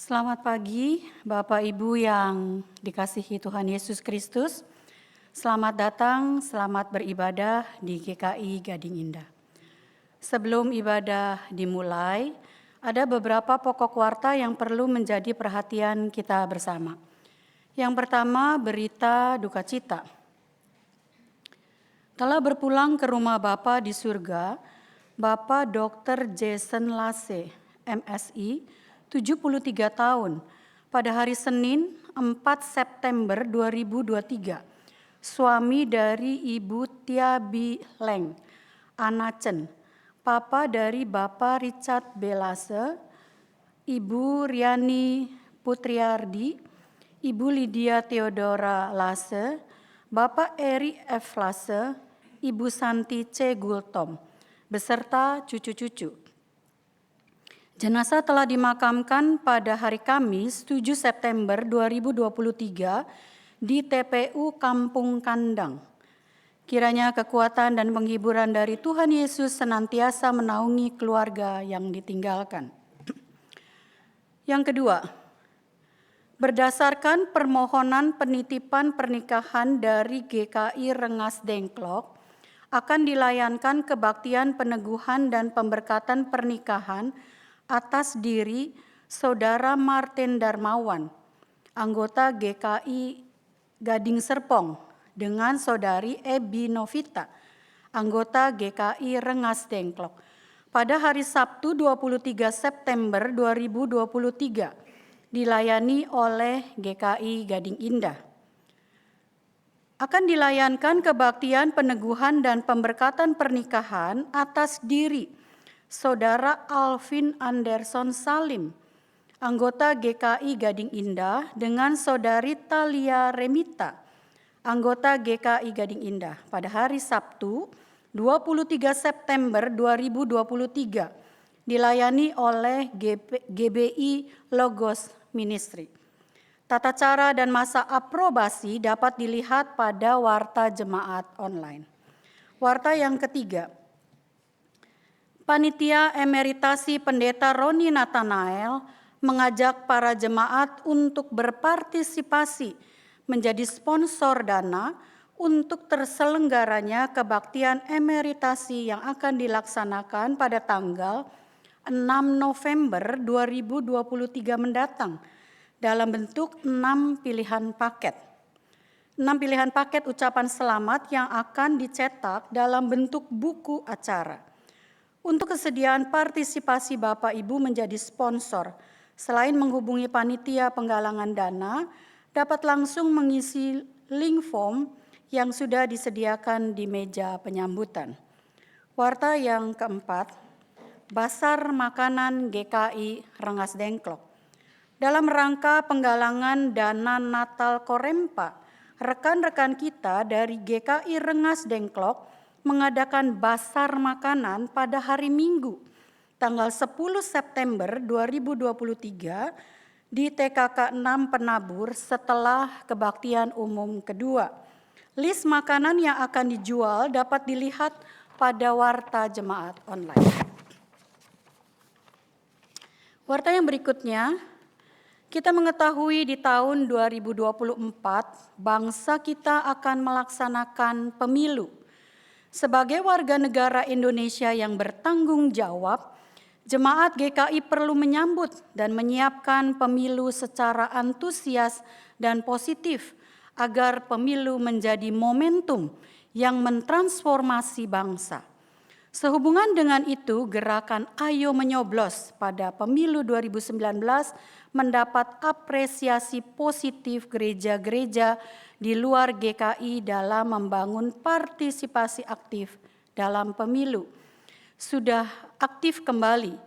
Selamat pagi, Bapak Ibu yang dikasihi Tuhan Yesus Kristus. Selamat datang, selamat beribadah di GKI Gading Indah. Sebelum ibadah dimulai, ada beberapa pokok warta yang perlu menjadi perhatian kita bersama. Yang pertama, berita duka cita. Telah berpulang ke rumah Bapa di surga, Bapak Dr. Jason Lase, MSI, 73 tahun, pada hari Senin 4 September 2023, suami dari Ibu Tia Bi Leng, Anacen, papa dari Bapak Richard B. Lase, Ibu Riani Putriardi, Ibu Lydia Theodora Lase, Bapak Eri F. Lase, Ibu Santi C. Gultom, beserta cucu-cucu. Jenazah telah dimakamkan pada hari Kamis 7 September 2023 di TPU Kampung Kandang. Kiranya kekuatan dan penghiburan dari Tuhan Yesus senantiasa menaungi keluarga yang ditinggalkan. Yang kedua, berdasarkan permohonan penitipan pernikahan dari GKI Rengas Dengklok, akan dilayankan kebaktian peneguhan dan pemberkatan pernikahan atas diri Saudara Martin Darmawan, anggota GKI Gading Serpong, dengan Saudari Ebi Novita, anggota GKI Rengas Dengklok, pada hari Sabtu 23 September 2023, dilayani oleh GKI Gading Indah. Akan dilayankan kebaktian peneguhan dan pemberkatan pernikahan atas diri Saudara Alvin Anderson Salim, anggota GKI Gading Indah, dengan Saudari Talia Remita, anggota GKI Gading Indah, pada hari Sabtu 23 September 2023, dilayani oleh GBI Logos Ministry. Tata cara dan masa aprobasi dapat dilihat pada warta jemaat online. Warta yang ketiga, Panitia Emeritasi Pendeta Roni Nathanael mengajak para jemaat untuk berpartisipasi menjadi sponsor dana untuk terselenggaranya kebaktian emeritasi yang akan dilaksanakan pada tanggal 6 November 2023 mendatang dalam bentuk 6 pilihan paket. 6 pilihan paket ucapan selamat yang akan dicetak dalam bentuk buku acara. Untuk kesediaan partisipasi Bapak Ibu menjadi sponsor, selain menghubungi panitia penggalangan dana, dapat langsung mengisi link form yang sudah disediakan di meja penyambutan. Warta yang keempat, Basar Makanan GKI Rengas Dengklok. Dalam rangka penggalangan dana Natal Korempa, rekan-rekan kita dari GKI Rengas Dengklok mengadakan basar makanan pada hari Minggu, tanggal 10 September 2023 di TKK 6 Penabur setelah kebaktian umum kedua. List makanan yang akan dijual dapat dilihat pada warta jemaat online. Warta yang berikutnya, kita mengetahui di tahun 2024 bangsa kita akan melaksanakan pemilu. Sebagai warga negara Indonesia yang bertanggung jawab, jemaat GKI perlu menyambut dan menyiapkan pemilu secara antusias dan positif agar pemilu menjadi momentum yang mentransformasi bangsa. Sehubungan dengan itu, gerakan Ayo Menyoblos pada pemilu 2019 mendapat apresiasi positif gereja-gereja di luar GKI dalam membangun partisipasi aktif dalam pemilu. Sudah aktif kembali.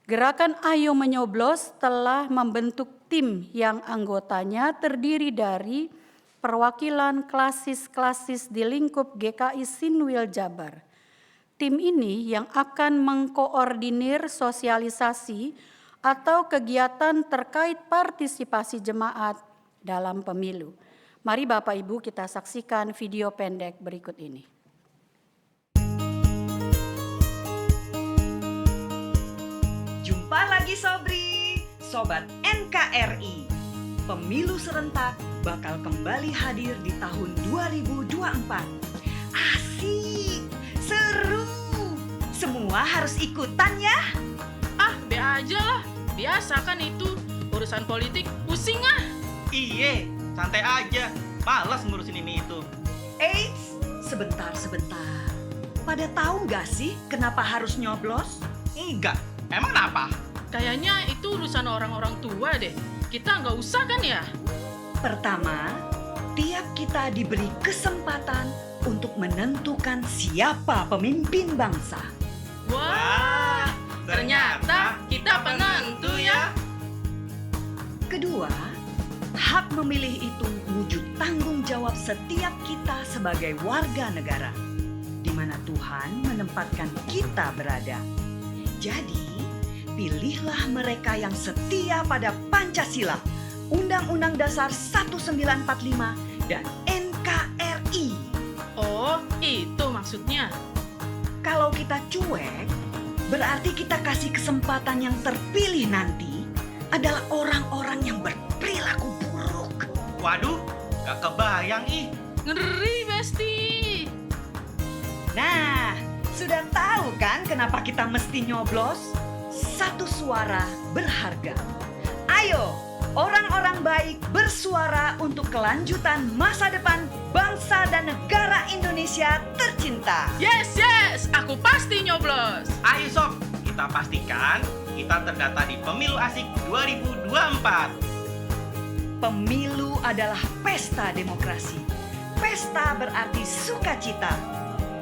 Gerakan Ayo Menyoblos telah membentuk tim yang anggotanya terdiri dari perwakilan klasis-klasis di lingkup GKI Sinwil Jabar. Tim ini yang akan mengkoordinir sosialisasi atau kegiatan terkait partisipasi jemaat dalam pemilu. Mari Bapak Ibu kita saksikan video pendek berikut ini. Jumpa lagi Sobri. Sobat NKRI, pemilu serentak bakal kembali hadir di tahun 2024. Asik, seru, semua harus ikutan ya. Be aja lah, biasa kan itu, urusan politik pusing ah. Iye, santai aja, malas ngurusin ini itu. Eits, sebentar. Pada tahu nggak sih kenapa harus nyoblos? Enggak, emang kenapa? Kayaknya itu urusan orang-orang tua deh. Kita nggak usah kan ya? Pertama, tiap kita diberi kesempatan untuk menentukan siapa pemimpin bangsa. Wah, ternyata kita penentu ya. Kedua, hak memilih itu wujud tanggung jawab setiap kita sebagai warga negara, di mana Tuhan menempatkan kita berada. Jadi, pilihlah mereka yang setia pada Pancasila, Undang-Undang Dasar 1945, dan NKRI. Oh, itu maksudnya. Kalau kita cuek, berarti kita kasih kesempatan yang terpilih nanti adalah orang-orang yang berperilaku buruk. Waduh, gak kebayang ih. Ngeri, Besti. Nah, sudah tahu kan kenapa kita mesti nyoblos? Satu suara berharga. Ayo, orang-orang baik bersuara untuk kelanjutan masa depan bangsa dan negara Indonesia tercinta. Yes, aku pasti nyoblos. Ayo sob, kita pastikan kita terdata di Pemilu Asik 2024. Pemilu adalah pesta demokrasi. Pesta berarti sukacita.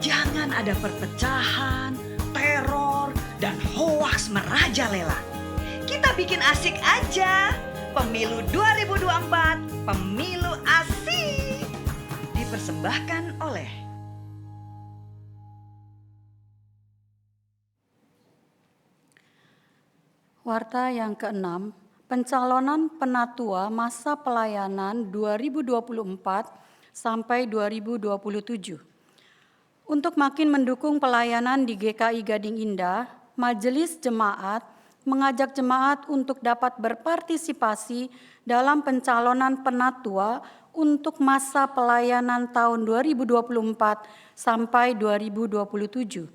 Jangan ada perpecahan, teror, dan hoaks merajalela. Kita bikin asik aja. Pemilu 2024, pemilu asik. Dipersembahkan oleh Warta yang keenam, pencalonan penatua masa pelayanan 2024 sampai 2027. Untuk makin mendukung pelayanan di GKI Gading Indah, Majelis Jemaat mengajak jemaat untuk dapat berpartisipasi dalam pencalonan penatua untuk masa pelayanan tahun 2024 sampai 2027.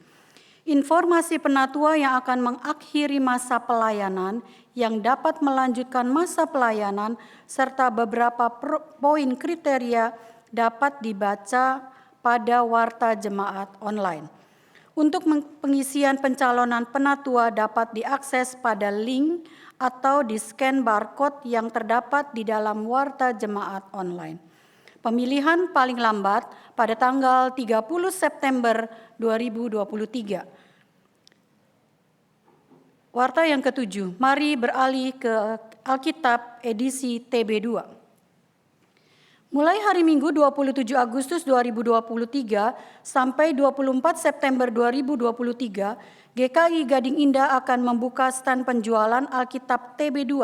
Informasi penatua yang akan mengakhiri masa pelayanan, yang dapat melanjutkan masa pelayanan, serta beberapa poin kriteria dapat dibaca pada Warta Jemaat online. Untuk pengisian pencalonan penatua dapat diakses pada link atau di-scan barcode yang terdapat di dalam Warta Jemaat online. Pemilihan paling lambat pada tanggal 30 September 2023. Warta yang ketujuh, mari beralih ke Alkitab edisi TB2. Mulai hari Minggu 27 Agustus 2023 sampai 24 September 2023, GKI Gading Indah akan membuka stand penjualan Alkitab TB2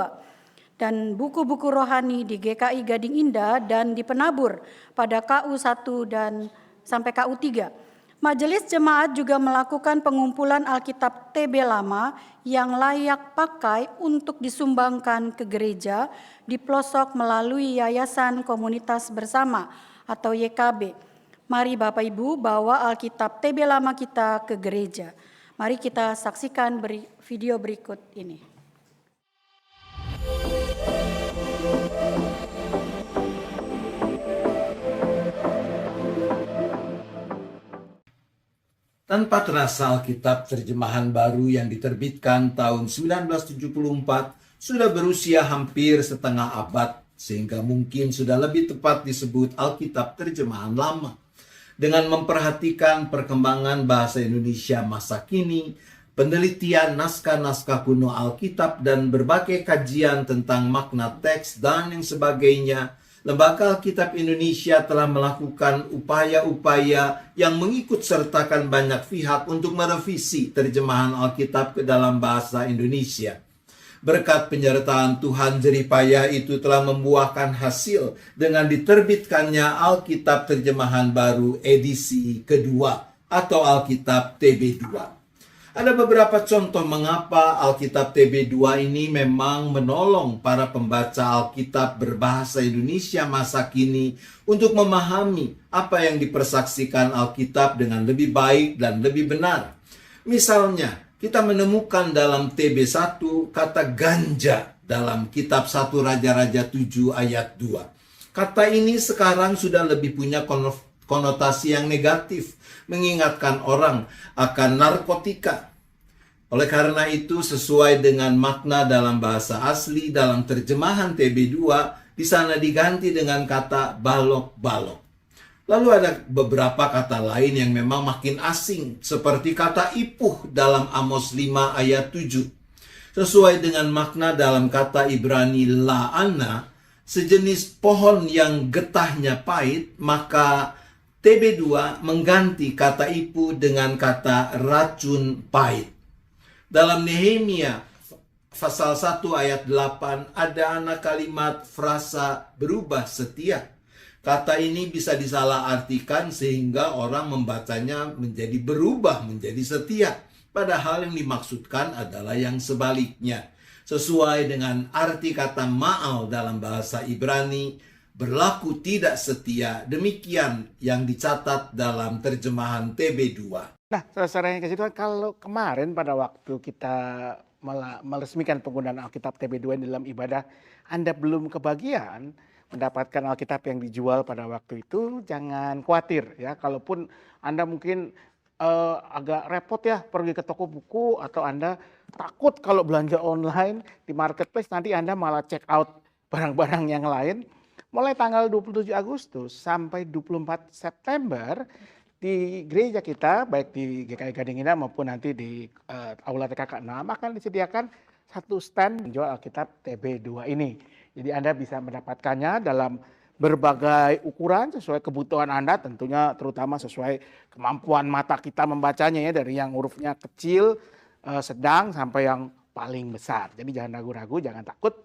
dan buku-buku rohani di GKI Gading Indah dan di Penabur pada KU1 dan sampai KU3. Majelis Jemaat juga melakukan pengumpulan Alkitab TB lama yang layak pakai untuk disumbangkan ke gereja di pelosok melalui Yayasan Komunitas Bersama atau YKB. Mari Bapak Ibu bawa Alkitab TB lama kita ke gereja. Mari kita saksikan video berikut ini. Tanpa terasa Alkitab terjemahan baru yang diterbitkan tahun 1974 sudah berusia hampir setengah abad, sehingga mungkin sudah lebih tepat disebut Alkitab terjemahan lama. Dengan memperhatikan perkembangan bahasa Indonesia masa kini, penelitian naskah-naskah kuno Alkitab dan berbagai kajian tentang makna teks dan yang sebagainya, Lembaga Alkitab Indonesia telah melakukan upaya-upaya yang mengikut sertakan banyak pihak untuk merevisi terjemahan Alkitab ke dalam bahasa Indonesia. Berkat penyertaan Tuhan, jeripaya itu telah membuahkan hasil dengan diterbitkannya Alkitab terjemahan baru edisi kedua atau Alkitab TB2. Ada beberapa contoh mengapa Alkitab TB2 ini memang menolong para pembaca Alkitab berbahasa Indonesia masa kini untuk memahami apa yang dipersaksikan Alkitab dengan lebih baik dan lebih benar. Misalnya, kita menemukan dalam TB1 kata ganja dalam kitab 1 Raja-Raja 7 ayat 2. Kata ini sekarang sudah lebih punya konotasi yang negatif, mengingatkan orang akan narkotika. Oleh karena itu, sesuai dengan makna dalam bahasa asli dalam terjemahan TB2, di sana diganti dengan kata balok-balok. Lalu ada beberapa kata lain yang memang makin asing, seperti kata ipuh dalam Amos 5 ayat 7. Sesuai dengan makna dalam kata Ibrani la'ana, sejenis pohon yang getahnya pahit, maka TB2 mengganti kata ipuh dengan kata racun pahit. Dalam Nehemia pasal 1 ayat 8 ada anak kalimat frasa berubah setia. Kata ini bisa disalahartikan sehingga orang membacanya menjadi berubah menjadi setia. Padahal yang dimaksudkan adalah yang sebaliknya. Sesuai dengan arti kata ma'al dalam bahasa Ibrani, berlaku tidak setia. Demikian yang dicatat dalam terjemahan TB2. Nah, saudara yang kasih Tuhan, kalau kemarin pada waktu kita meresmikan penggunaan Alkitab TB2 dalam ibadah, Anda belum kebagian mendapatkan Alkitab yang dijual pada waktu itu, jangan khawatir ya. Kalaupun Anda mungkin agak repot ya pergi ke toko buku, atau Anda takut kalau belanja online di marketplace nanti Anda malah check out barang-barang yang lain. Mulai tanggal 27 Agustus sampai 24 September di gereja kita, baik di GKI Gading Indah maupun nanti di Aula TKK 6, akan disediakan satu stand menjual Alkitab TB2 ini. Jadi Anda bisa mendapatkannya dalam berbagai ukuran sesuai kebutuhan Anda, tentunya terutama sesuai kemampuan mata kita membacanya ya, dari yang hurufnya kecil, sedang sampai yang paling besar. Jadi jangan ragu-ragu, jangan takut.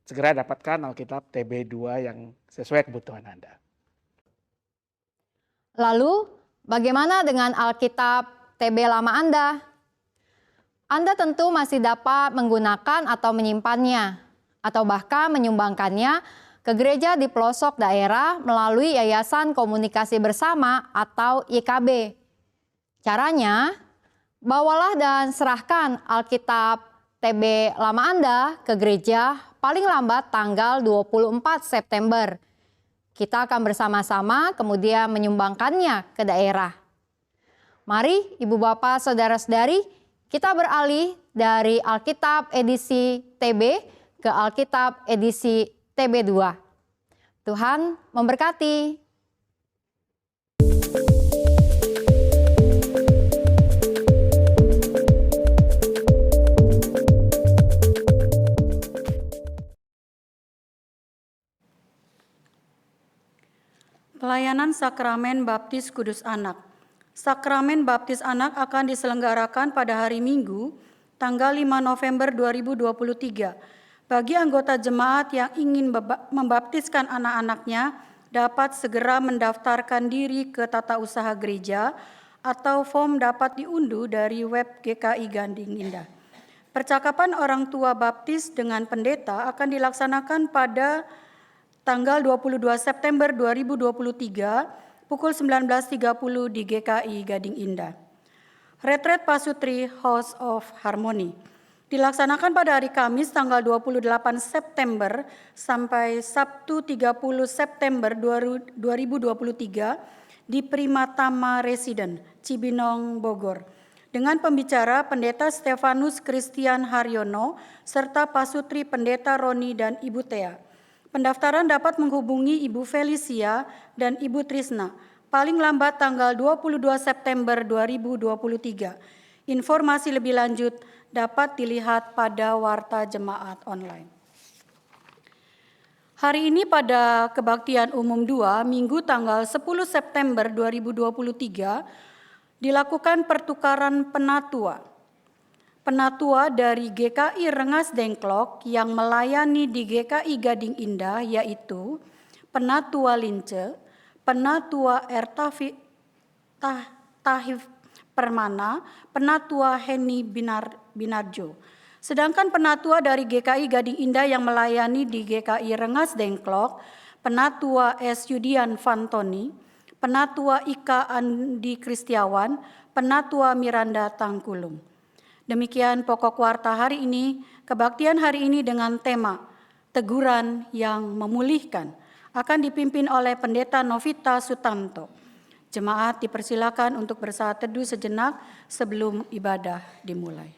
Segera dapatkan Alkitab TB2 yang sesuai kebutuhan Anda. Lalu, bagaimana dengan Alkitab TB lama Anda? Anda tentu masih dapat menggunakan atau menyimpannya, atau bahkan menyumbangkannya ke gereja di pelosok daerah melalui Yayasan Komunikasi Bersama atau YKB. Caranya, bawalah dan serahkan Alkitab TB lama Anda ke gereja paling lambat tanggal 24 September. Kita akan bersama-sama kemudian menyumbangkannya ke daerah. Mari Ibu Bapak Saudara-saudari, kita beralih dari Alkitab edisi TB ke Alkitab edisi TB2. Tuhan memberkati. Pelayanan Sakramen Baptis Kudus Anak. Sakramen Baptis Anak akan diselenggarakan pada hari Minggu, tanggal 5 November 2023. Bagi anggota jemaat yang ingin membaptiskan anak-anaknya, dapat segera mendaftarkan diri ke Tata Usaha Gereja atau form dapat diunduh dari web GKI Gading Indah. Percakapan orang tua baptis dengan pendeta akan dilaksanakan pada tanggal 22 September 2023 pukul 19.30 di GKI Gading Indah. Retret Pasutri House of Harmony dilaksanakan pada hari Kamis tanggal 28 September sampai Sabtu 30 September 2023 di Primatama Residen, Cibinong, Bogor. Dengan pembicara Pendeta Stefanus Christian Haryono serta Pasutri Pendeta Roni dan Ibu Tea. Pendaftaran dapat menghubungi Ibu Felicia dan Ibu Trisna paling lambat tanggal 22 September 2023. Informasi lebih lanjut dapat dilihat pada Warta Jemaat Online. Hari ini pada Kebaktian Umum 2, Minggu tanggal 10 September 2023, dilakukan pertukaran penatua. Penatua dari GKI Rengas Dengklok yang melayani di GKI Gading Indah yaitu Penatua Lince, Penatua Tahif Permana, Penatua Heni Binarjo. Sedangkan Penatua dari GKI Gading Indah yang melayani di GKI Rengas Dengklok, Penatua S. Yudian Fantoni, Penatua Ika Andi Kristiawan, Penatua Miranda Tangkulung. Demikian pokok warta hari ini, kebaktian hari ini dengan tema Teguran yang Memulihkan akan dipimpin oleh Pendeta Novita Sutanto. Jemaat dipersilakan untuk bersaat teduh sejenak sebelum ibadah dimulai.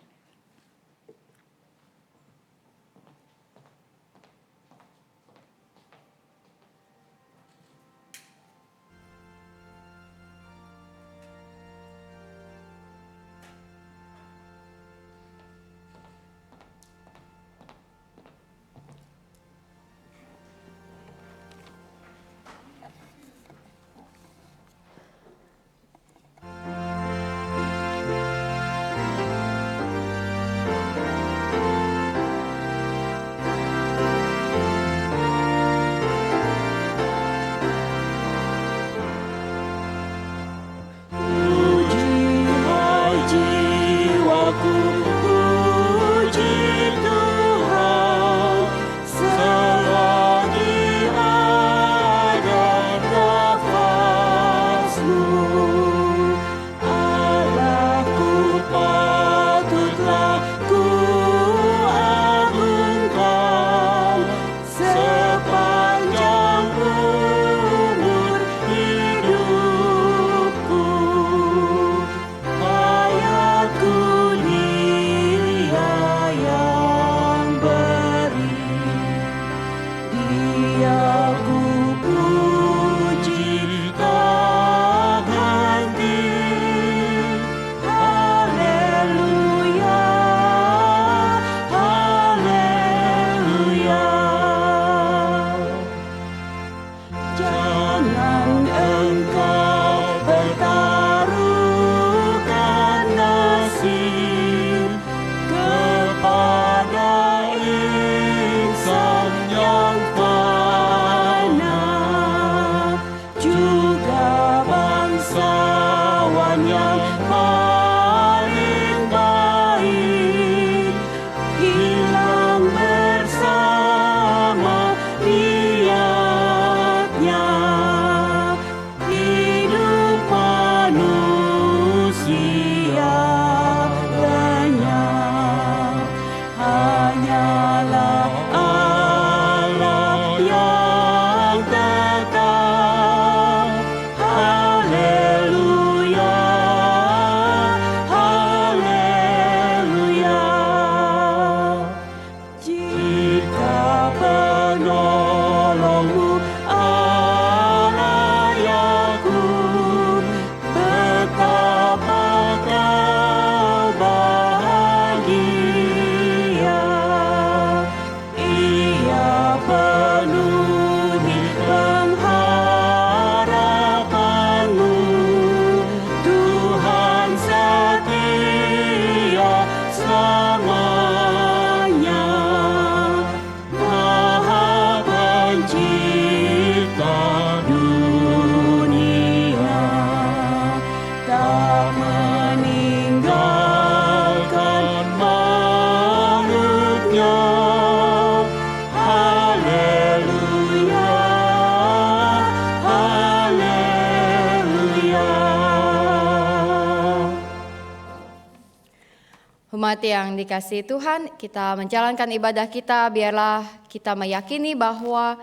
Umat yang dikasihi Tuhan, kita menjalankan ibadah kita, biarlah kita meyakini bahwa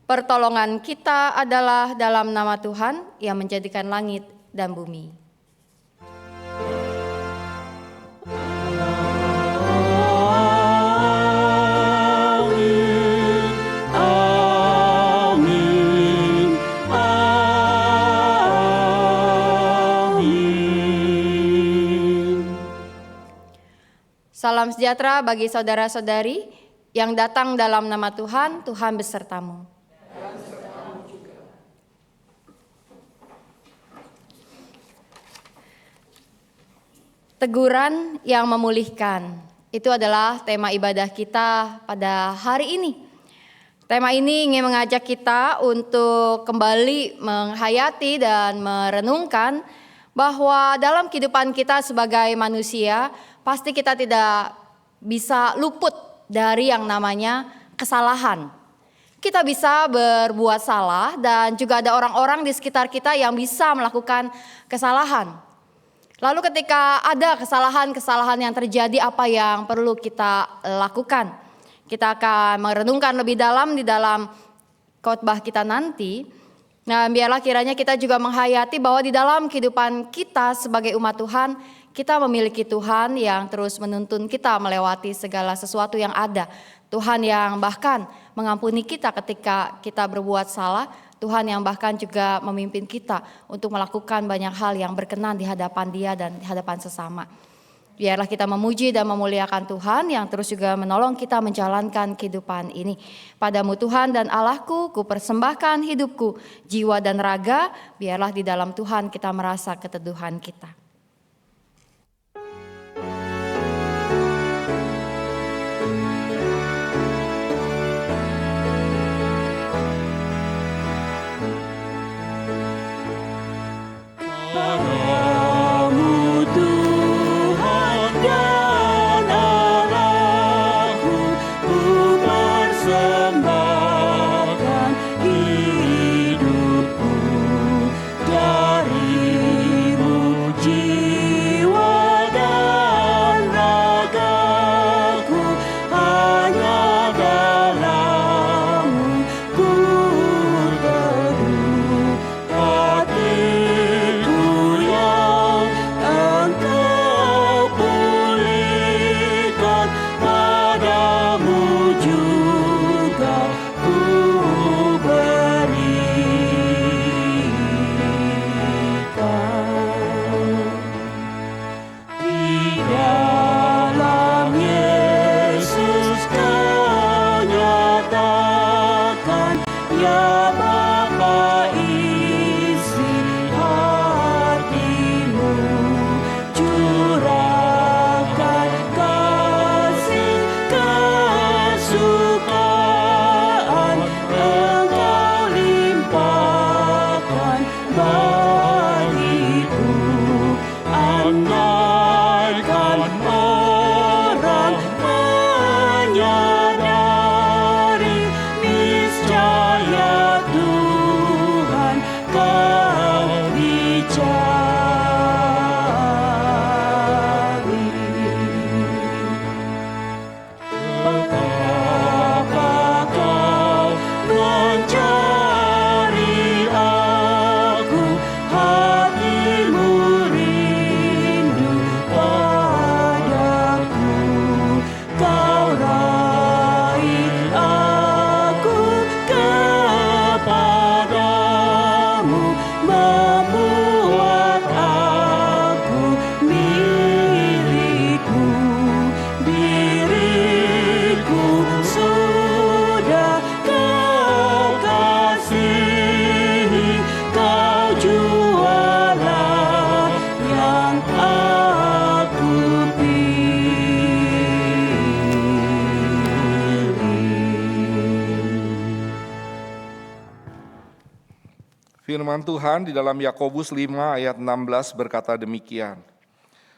pertolongan kita adalah dalam nama Tuhan yang menjadikan langit dan bumi. Salam sejahtera bagi saudara-saudari yang datang dalam nama Tuhan, Tuhan besertamu. Teguran yang memulihkan, itu adalah tema ibadah kita pada hari ini. Tema ini ingin mengajak kita untuk kembali menghayati dan merenungkan bahwa dalam kehidupan kita sebagai manusia, pasti kita tidak bisa luput dari yang namanya kesalahan. Kita bisa berbuat salah dan juga ada orang-orang di sekitar kita yang bisa melakukan kesalahan. Lalu ketika ada kesalahan-kesalahan yang terjadi, apa yang perlu kita lakukan? Kita akan merenungkan lebih dalam di dalam khotbah kita nanti. Nah, biarlah kiranya kita juga menghayati bahwa di dalam kehidupan kita sebagai umat Tuhan, kita memiliki Tuhan yang terus menuntun kita melewati segala sesuatu yang ada. Tuhan yang bahkan mengampuni kita ketika kita berbuat salah. Tuhan yang bahkan juga memimpin kita untuk melakukan banyak hal yang berkenan di hadapan Dia dan di hadapan sesama. Biarlah kita memuji dan memuliakan Tuhan yang terus juga menolong kita menjalankan kehidupan ini. Padamu Tuhan dan Allahku, ku persembahkan hidupku, jiwa dan raga, biarlah di dalam Tuhan kita merasa keteduhan kita. Firman Tuhan di dalam Yakobus 5 ayat 16 berkata demikian.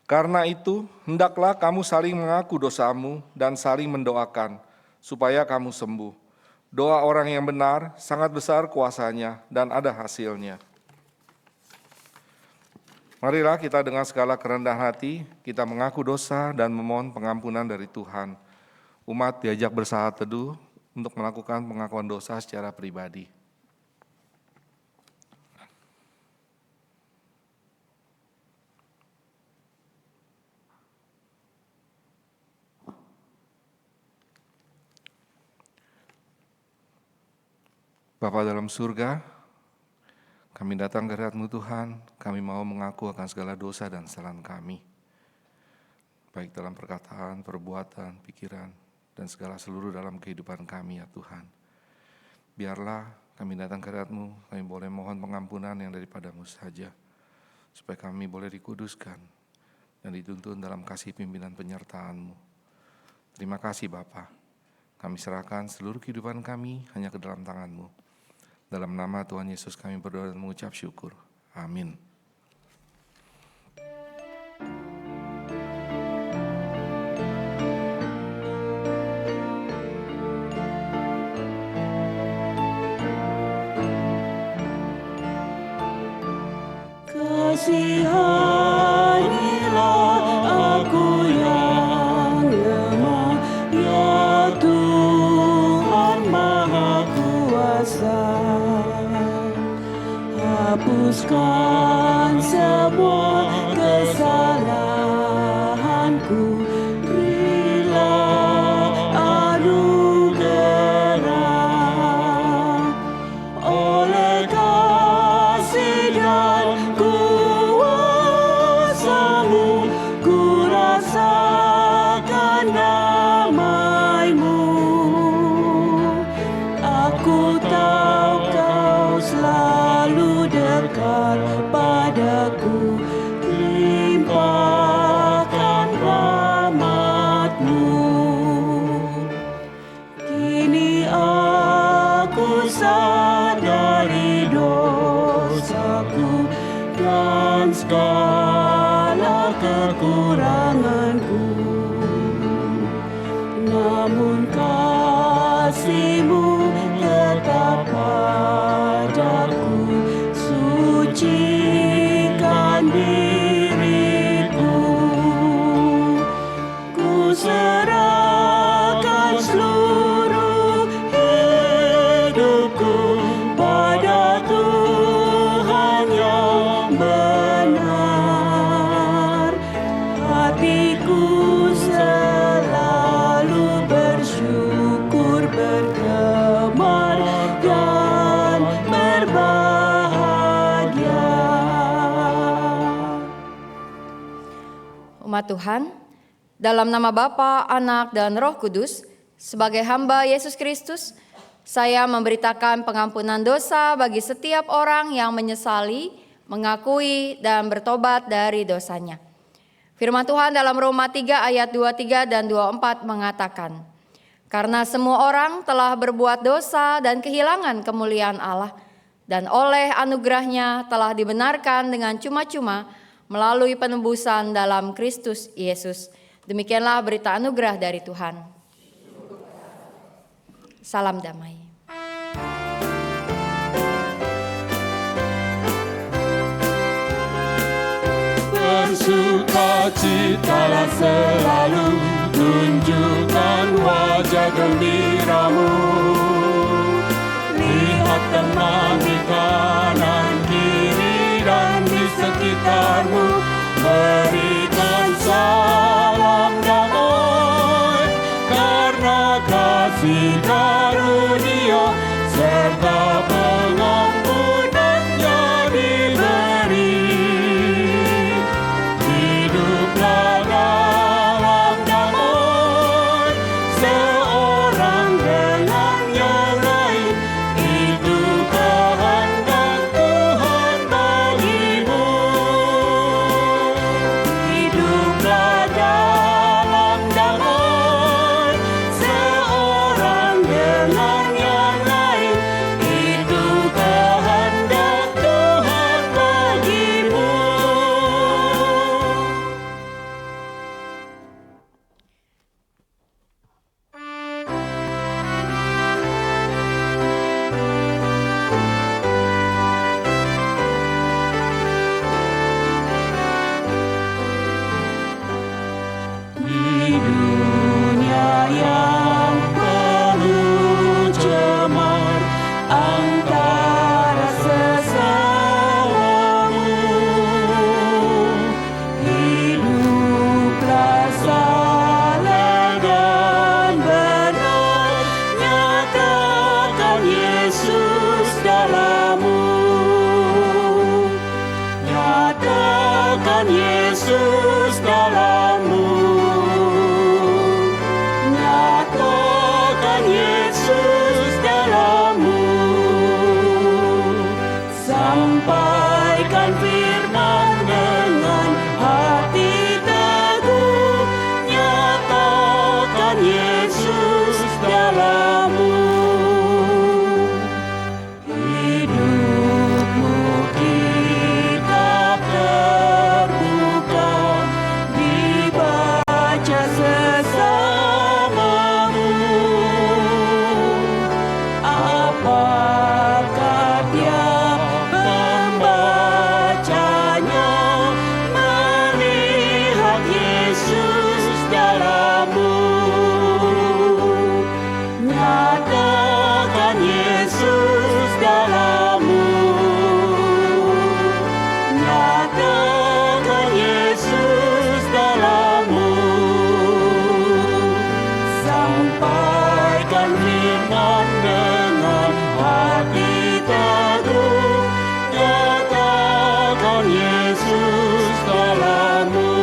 Karena itu, hendaklah kamu saling mengaku dosamu dan saling mendoakan, supaya kamu sembuh. Doa orang yang benar sangat besar kuasanya dan ada hasilnya. Marilah kita dengan segala kerendahan hati, kita mengaku dosa dan memohon pengampunan dari Tuhan. Umat diajak bersaat teduh untuk melakukan pengakuan dosa secara pribadi. Bapa dalam surga, kami datang ke hadirat-Mu Tuhan, kami mau mengaku akan segala dosa dan kesalahan kami. Baik dalam perkataan, perbuatan, pikiran, dan segala seluruh dalam kehidupan kami ya Tuhan. Biarlah kami datang ke hadirat-Mu, kami boleh mohon pengampunan yang daripada-Mu saja, supaya kami boleh dikuduskan dan dituntun dalam kasih pimpinan penyertaan-Mu. Terima kasih Bapa, kami serahkan seluruh kehidupan kami hanya ke dalam tangan-Mu. Dalam nama Tuhan Yesus kami berdoa dan mengucap syukur. Amin. Kasihanilah aku yang lemah, ya Tuhan Maha Kuasa. Hapuskan semua kesalahanku, berilah anugerah. Oleh kasih dan kuasa-Mu, ku rasakan damai-Mu. Aku tahu Kau selalu dekat padaku, limpahkan rahmat-Mu. Kini aku sadari dosaku dan segala kekuranganku, namun kasih-Mu tetap padaku. Sucikan diriku, ku serahkan seluruh hidupku pada Tuhan yang benar. Hatiku selalu bersyukur, bergemar dan berbahagia. Umat Tuhan, dalam nama Bapa, Anak, dan Roh Kudus, sebagai hamba Yesus Kristus, saya memberitakan pengampunan dosa bagi setiap orang yang menyesali, mengakui, dan bertobat dari dosanya. Firman Tuhan dalam Roma 3 ayat 23 dan 24 mengatakan, karena semua orang telah berbuat dosa dan kehilangan kemuliaan Allah, dan oleh anugerahnya telah dibenarkan dengan cuma-cuma melalui penebusan dalam Kristus Yesus. Demikianlah berita anugerah dari Tuhan. Salam damai. Bersukacitalah selalu, tunjukkan wajah gembira-Mu. Lihat teman di kanan kiri dan di sekitar-Mu, berikan salam damai, karena kasih karunia serta pengampunannya diberi. Hiduplah dalam damai, seorang dengan yang lain, itu kehendak Tuhan bagimu. Hiduplah dalam damai, seorang dengan dalammu. Nyatakan Yesus dalammu. Nyatakan Yesus dalammu. Sampaikan firman dengan hati teguh. Nyatakan Yesus dalammu.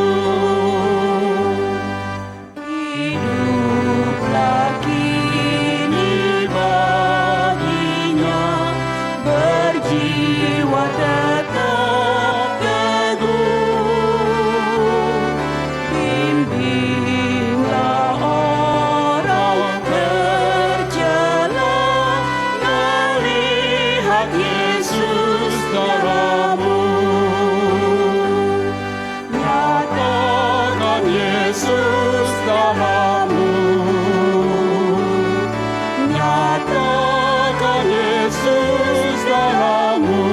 Hiduplah kini baginya, berjiwa tetap teguh. Bimbinglah orang tercela, melihat Yesus dalammu. Nyatakan Yesus dalammu. Nyatakan Yesus dalammu.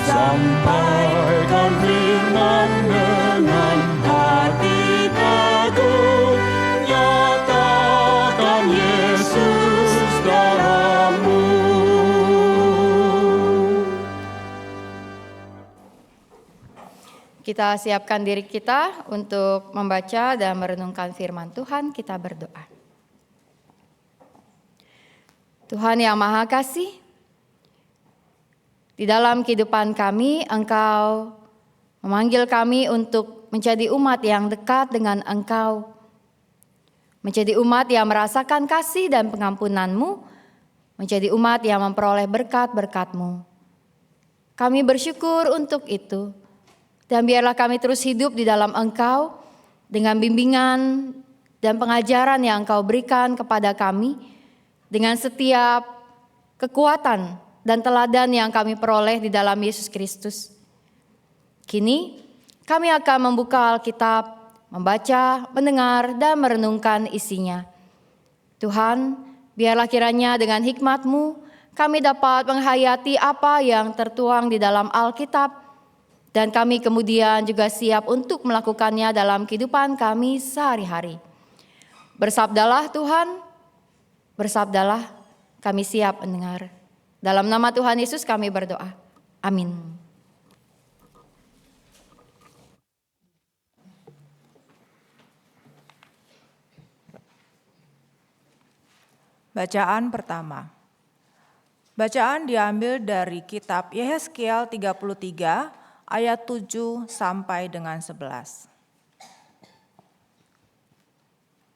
Sampaikan firman dengan hati teguh. Nyatakan Yesus dalammu. Kita siapkan diri kita untuk membaca dan merenungkan firman Tuhan. Kita berdoa. Tuhan yang Maha Kasih, di dalam kehidupan kami, Engkau memanggil kami untuk menjadi umat yang dekat dengan Engkau. Menjadi umat yang merasakan kasih dan pengampunan-Mu. Menjadi umat yang memperoleh berkat-berkat-Mu. Kami bersyukur untuk itu. Dan biarlah kami terus hidup di dalam Engkau dengan bimbingan dan pengajaran yang Engkau berikan kepada kami, dengan setiap kekuatan dan teladan yang kami peroleh di dalam Yesus Kristus. Kini kami akan membuka Alkitab, membaca, mendengar, dan merenungkan isinya. Tuhan, biarlah kiranya dengan hikmat-Mu kami dapat menghayati apa yang tertuang di dalam Alkitab, dan kami kemudian juga siap untuk melakukannya dalam kehidupan kami sehari-hari. Bersabdalah Tuhan, bersabdalah, kami siap mendengar. Dalam nama Tuhan Yesus kami berdoa. Amin. Bacaan pertama. Bacaan diambil dari kitab Yehezkiel 33 ayat 7 sampai dengan 11.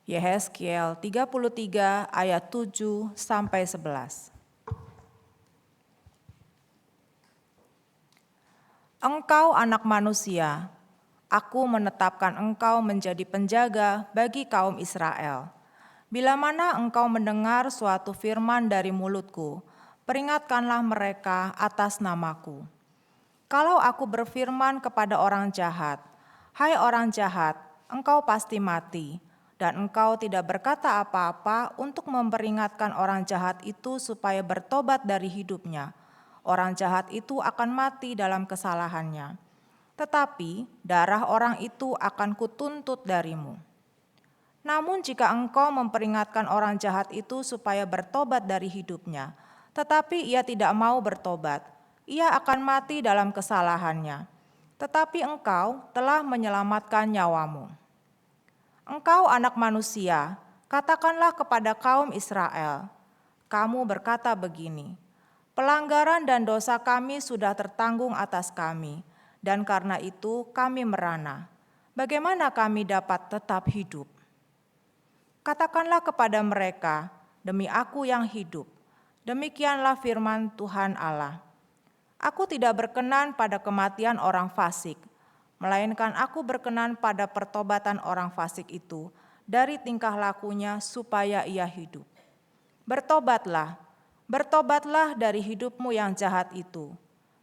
Yehezkiel 33 ayat 7 sampai 11. Engkau anak manusia, aku menetapkan engkau menjadi penjaga bagi kaum Israel. Bila mana engkau mendengar suatu firman dari mulutku, peringatkanlah mereka atas namaku. Kalau aku berfirman kepada orang jahat, hai orang jahat, engkau pasti mati, dan engkau tidak berkata apa-apa untuk memperingatkan orang jahat itu supaya bertobat dari hidupnya, orang jahat itu akan mati dalam kesalahannya. Tetapi darah orang itu akan kutuntut darimu. Namun jika engkau memperingatkan orang jahat itu supaya bertobat dari hidupnya, tetapi ia tidak mau bertobat, ia akan mati dalam kesalahannya. Tetapi engkau telah menyelamatkan nyawamu. Engkau anak manusia, katakanlah kepada kaum Israel, kamu berkata begini, pelanggaran dan dosa kami sudah tertanggung atas kami, dan karena itu kami merana. Bagaimana kami dapat tetap hidup? Katakanlah kepada mereka, demi aku yang hidup, demikianlah firman Tuhan Allah. Aku tidak berkenan pada kematian orang fasik, melainkan aku berkenan pada pertobatan orang fasik itu dari tingkah lakunya supaya ia hidup. Bertobatlah, bertobatlah dari hidupmu yang jahat itu.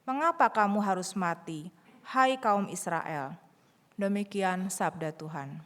Mengapa kamu harus mati, hai kaum Israel? Demikian sabda Tuhan.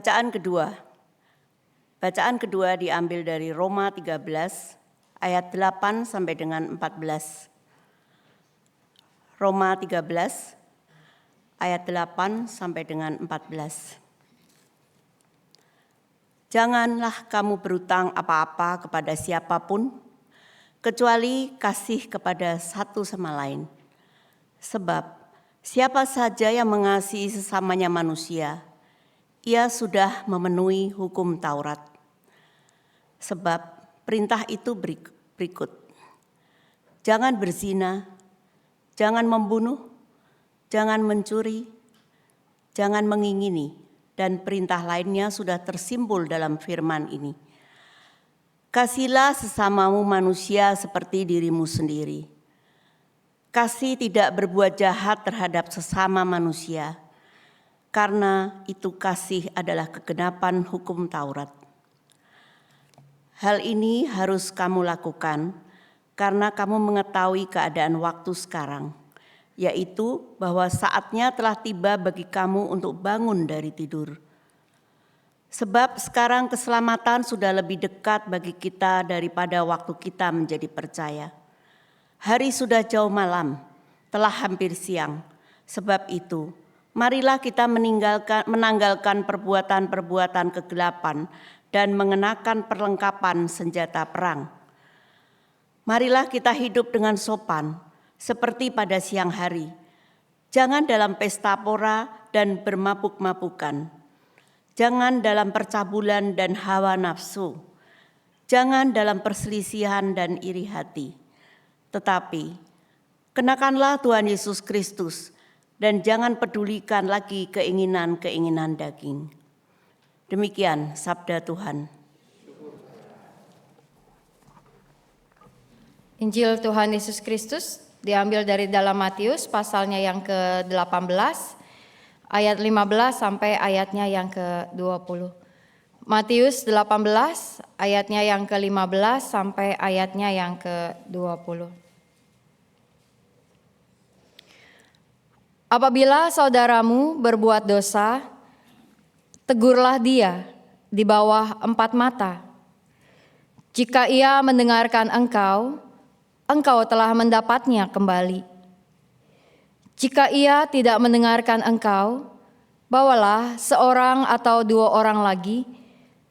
Bacaan kedua diambil dari Roma 13 ayat 8 sampai dengan 14. Roma 13 ayat 8 sampai dengan 14. Janganlah kamu berutang apa-apa kepada siapapun, kecuali kasih kepada satu sama lain. Sebab siapa saja yang mengasihi sesamanya manusia, ia sudah memenuhi hukum Taurat. Sebab perintah itu berikut. Jangan berzina, jangan membunuh, jangan mencuri, jangan mengingini, dan perintah lainnya sudah tersimpul dalam firman ini. Kasihilah sesamamu manusia seperti dirimu sendiri. Kasih tidak berbuat jahat terhadap sesama manusia, karena itu kasih adalah kegenapan hukum Taurat. Hal ini harus kamu lakukan karena kamu mengetahui keadaan waktu sekarang, yaitu bahwa saatnya telah tiba bagi kamu untuk bangun dari tidur. Sebab sekarang keselamatan sudah lebih dekat bagi kita daripada waktu kita menjadi percaya. Hari sudah jauh malam, telah hampir siang. Sebab itu, marilah kita menanggalkan perbuatan-perbuatan kegelapan dan mengenakan perlengkapan senjata perang. Marilah kita hidup dengan sopan, seperti pada siang hari. Jangan dalam pesta pora dan bermabuk-mabukan. Jangan dalam percabulan dan hawa nafsu. Jangan dalam perselisihan dan iri hati. Tetapi, kenakanlah Tuhan Yesus Kristus dan jangan pedulikan lagi keinginan-keinginan daging. Demikian sabda Tuhan. Injil Tuhan Yesus Kristus diambil dari dalam Matius pasalnya yang ke-18 ayat 15 sampai ayatnya yang ke-20. Matius 18 ayatnya yang ke-15 sampai ayatnya yang ke-20. Apabila saudaramu berbuat dosa, tegurlah dia di bawah 4 mata. Jika ia mendengarkan engkau telah mendapatnya kembali. Jika ia tidak mendengarkan engkau, bawalah seorang atau 2 orang lagi,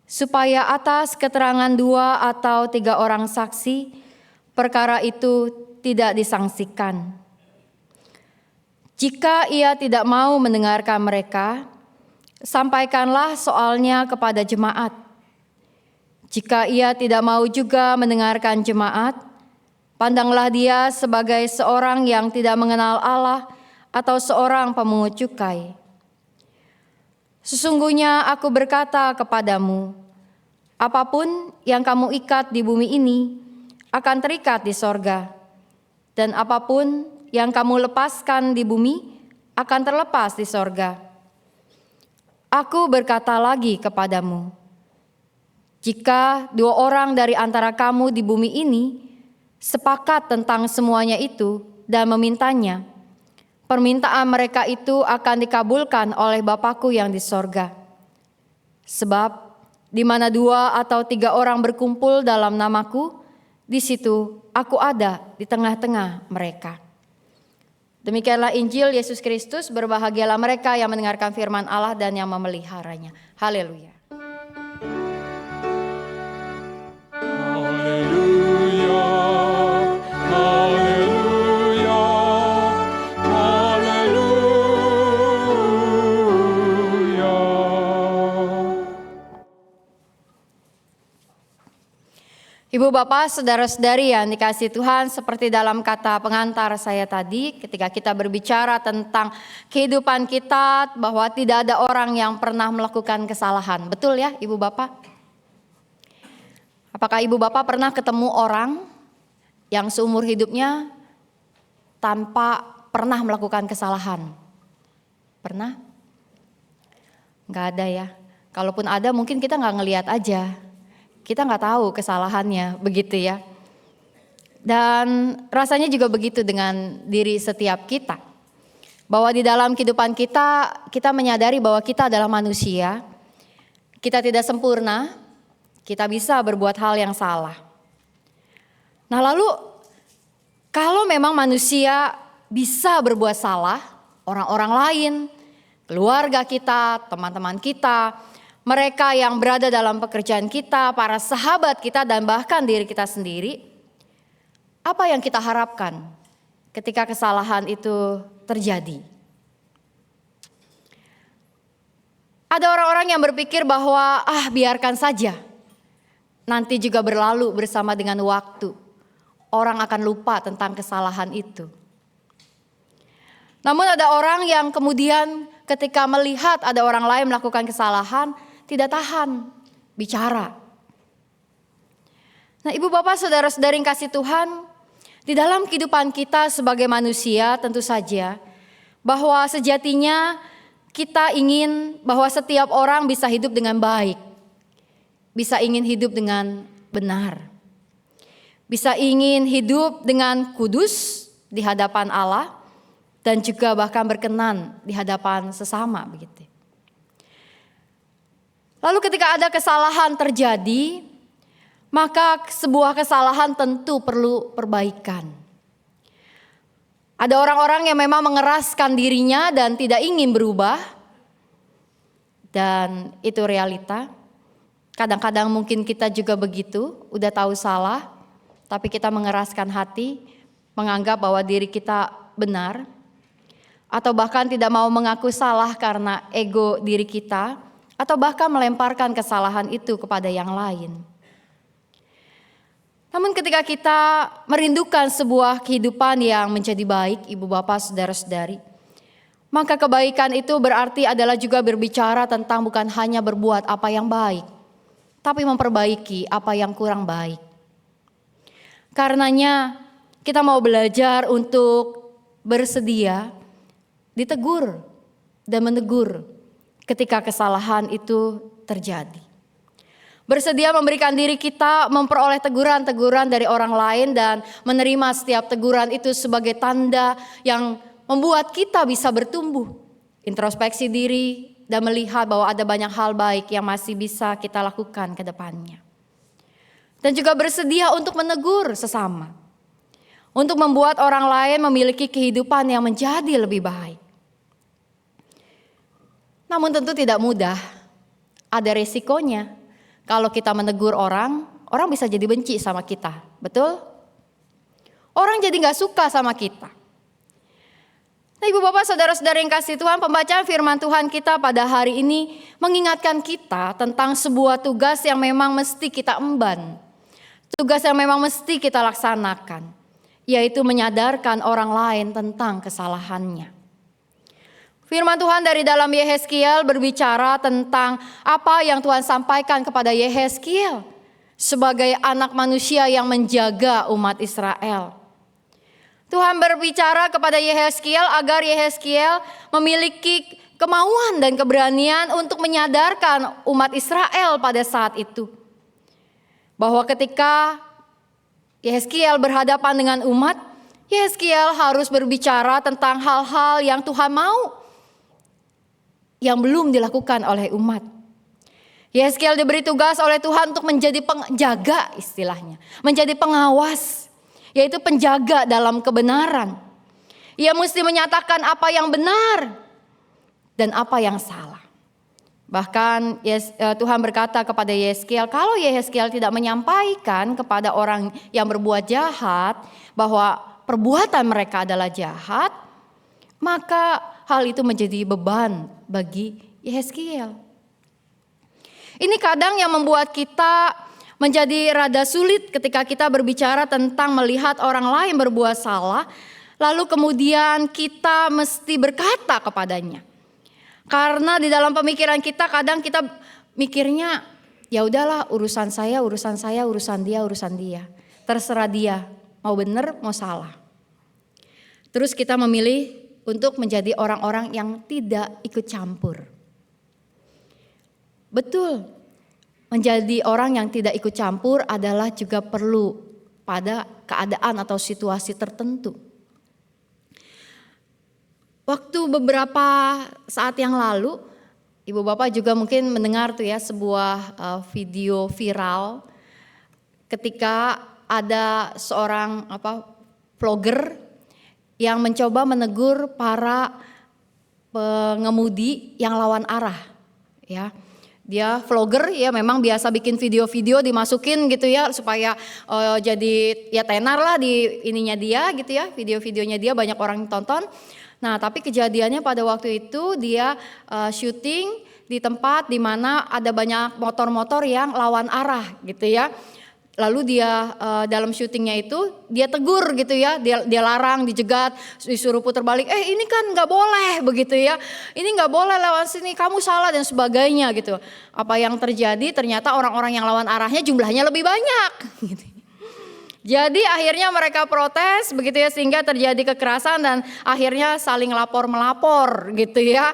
supaya atas keterangan 2 atau 3 orang saksi, perkara itu tidak disangsikan. Jika ia tidak mau mendengarkan mereka, sampaikanlah soalnya kepada jemaat. Jika ia tidak mau juga mendengarkan jemaat, pandanglah dia sebagai seorang yang tidak mengenal Allah atau seorang pemungut cukai. Sesungguhnya aku berkata kepadamu, apapun yang kamu ikat di bumi ini akan terikat di sorga, dan apapun yang kamu lepaskan di bumi akan terlepas di sorga. Aku berkata lagi kepadamu, jika 2 orang dari antara kamu di bumi ini sepakat tentang semuanya itu dan memintanya, permintaan mereka itu akan dikabulkan oleh Bapa-Ku yang di sorga. Sebab di mana 2 atau 3 orang berkumpul dalam nama-Ku, di situ Aku ada di tengah-tengah mereka. Demikianlah Injil Yesus Kristus, berbahagialah mereka yang mendengarkan firman Allah dan yang memeliharanya. Haleluya. Haleluya, haleluya, haleluya. Ibu bapak, saudara-saudari yang dikasihi Tuhan, seperti dalam kata pengantar saya tadi, ketika kita berbicara tentang kehidupan kita, bahwa tidak ada orang yang pernah melakukan kesalahan. Betul ya ibu bapak? Apakah ibu bapak pernah ketemu orang yang seumur hidupnya tanpa pernah melakukan kesalahan? Pernah? Nggak ada ya. Kalaupun ada mungkin kita nggak ngelihat aja. Kita nggak tahu kesalahannya, begitu ya. Dan rasanya juga begitu dengan diri setiap kita. Bahwa di dalam kehidupan kita, kita menyadari bahwa kita adalah manusia. Kita tidak sempurna, kita bisa berbuat hal yang salah. Nah lalu kalau memang manusia bisa berbuat salah, orang-orang lain, keluarga kita, teman-teman kita, mereka yang berada dalam pekerjaan kita, para sahabat kita dan bahkan diri kita sendiri, apa yang kita harapkan ketika kesalahan itu terjadi? Ada orang-orang yang berpikir bahwa biarkan saja. Nanti juga berlalu bersama dengan waktu. Orang akan lupa tentang kesalahan itu. Namun ada orang yang kemudian ketika melihat ada orang lain melakukan kesalahan, tidak tahan bicara. Nah, Ibu Bapak, Saudara-saudari yang kasih Tuhan, di dalam kehidupan kita sebagai manusia tentu saja bahwa sejatinya kita ingin bahwa setiap orang bisa hidup dengan baik, bisa ingin hidup dengan benar, bisa ingin hidup dengan kudus di hadapan Allah dan juga bahkan berkenan di hadapan sesama begitu. Lalu ketika ada kesalahan terjadi, maka sebuah kesalahan tentu perlu perbaikan. Ada orang-orang yang memang mengeraskan dirinya dan tidak ingin berubah. Dan itu realita. Kadang-kadang mungkin kita juga begitu, udah tahu salah, tapi kita mengeraskan hati, menganggap bahwa diri kita benar. Atau bahkan tidak mau mengaku salah karena ego diri kita, atau bahkan melemparkan kesalahan itu kepada yang lain. Namun ketika kita merindukan sebuah kehidupan yang menjadi baik, Ibu Bapak, Saudara-saudari, maka kebaikan itu berarti adalah juga berbicara tentang bukan hanya berbuat apa yang baik, tapi memperbaiki apa yang kurang baik. Karenanya kita mau belajar untuk bersedia ditegur dan menegur ketika kesalahan itu terjadi. Bersedia memberikan diri kita memperoleh teguran-teguran dari orang lain dan menerima setiap teguran itu sebagai tanda yang membuat kita bisa bertumbuh, introspeksi diri dan melihat bahwa ada banyak hal baik yang masih bisa kita lakukan ke depannya. Dan juga bersedia untuk menegur sesama, untuk membuat orang lain memiliki kehidupan yang menjadi lebih baik. Namun tentu tidak mudah, ada resikonya. Kalau kita menegur orang, orang bisa jadi benci sama kita, betul? Orang jadi gak suka sama kita. Nah, Ibu Bapak, Saudara-saudari yang kasih Tuhan, pembacaan firman Tuhan kita pada hari ini mengingatkan kita tentang sebuah tugas yang memang mesti kita emban. Tugas yang memang mesti kita laksanakan, yaitu menyadarkan orang lain tentang kesalahannya. Firman Tuhan dari dalam Yehezkiel berbicara tentang apa yang Tuhan sampaikan kepada Yehezkiel sebagai anak manusia yang menjaga umat Israel. Tuhan berbicara kepada Yehezkiel agar Yehezkiel memiliki kemauan dan keberanian untuk menyadarkan umat Israel pada saat itu. Bahwa ketika Yehezkiel berhadapan dengan umat, Yehezkiel harus berbicara tentang hal-hal yang Tuhan mau, yang belum dilakukan oleh umat. Yehezkiel diberi tugas oleh Tuhan untuk menjadi penjaga istilahnya. Menjadi pengawas, yaitu penjaga dalam kebenaran. Ia mesti menyatakan apa yang benar dan apa yang salah. Bahkan Tuhan berkata kepada Yehezkiel, kalau Yehezkiel tidak menyampaikan kepada orang yang berbuat jahat bahwa perbuatan mereka adalah jahat, maka hal itu menjadi beban bagi Yehezkiel. Ini kadang yang membuat kita menjadi rada sulit ketika kita berbicara tentang melihat orang lain berbuat salah, lalu kemudian kita mesti berkata kepadanya. Karena di dalam pemikiran kita kadang kita mikirnya, ya udahlah urusan saya, urusan dia. Terserah dia, mau benar mau salah. Terus kita memilih untuk menjadi orang-orang yang tidak ikut campur. Betul, menjadi orang yang tidak ikut campur adalah juga perlu pada keadaan atau situasi tertentu. Waktu beberapa saat yang lalu, Ibu Bapak juga mungkin mendengar tuh ya sebuah video viral ketika ada seorang vlogger yang mencoba menegur para pengemudi yang lawan arah, ya. Dia vlogger ya, memang biasa bikin video-video dimasukin gitu ya supaya jadi ya tenar lah di ininya dia gitu ya, video-videonya dia banyak orang tonton. Nah, tapi kejadiannya pada waktu itu dia syuting di tempat di mana ada banyak motor-motor yang lawan arah gitu ya. Lalu dia dalam syutingnya itu dia tegur gitu ya, dia larang, dijegat, disuruh putar balik. Ini kan nggak boleh begitu ya, ini nggak boleh lewat sini, kamu salah dan sebagainya gitu. Apa yang terjadi? Ternyata orang-orang yang lawan arahnya jumlahnya lebih banyak. Gitu. Jadi akhirnya mereka protes begitu ya, sehingga terjadi kekerasan dan akhirnya saling lapor-melapor gitu ya.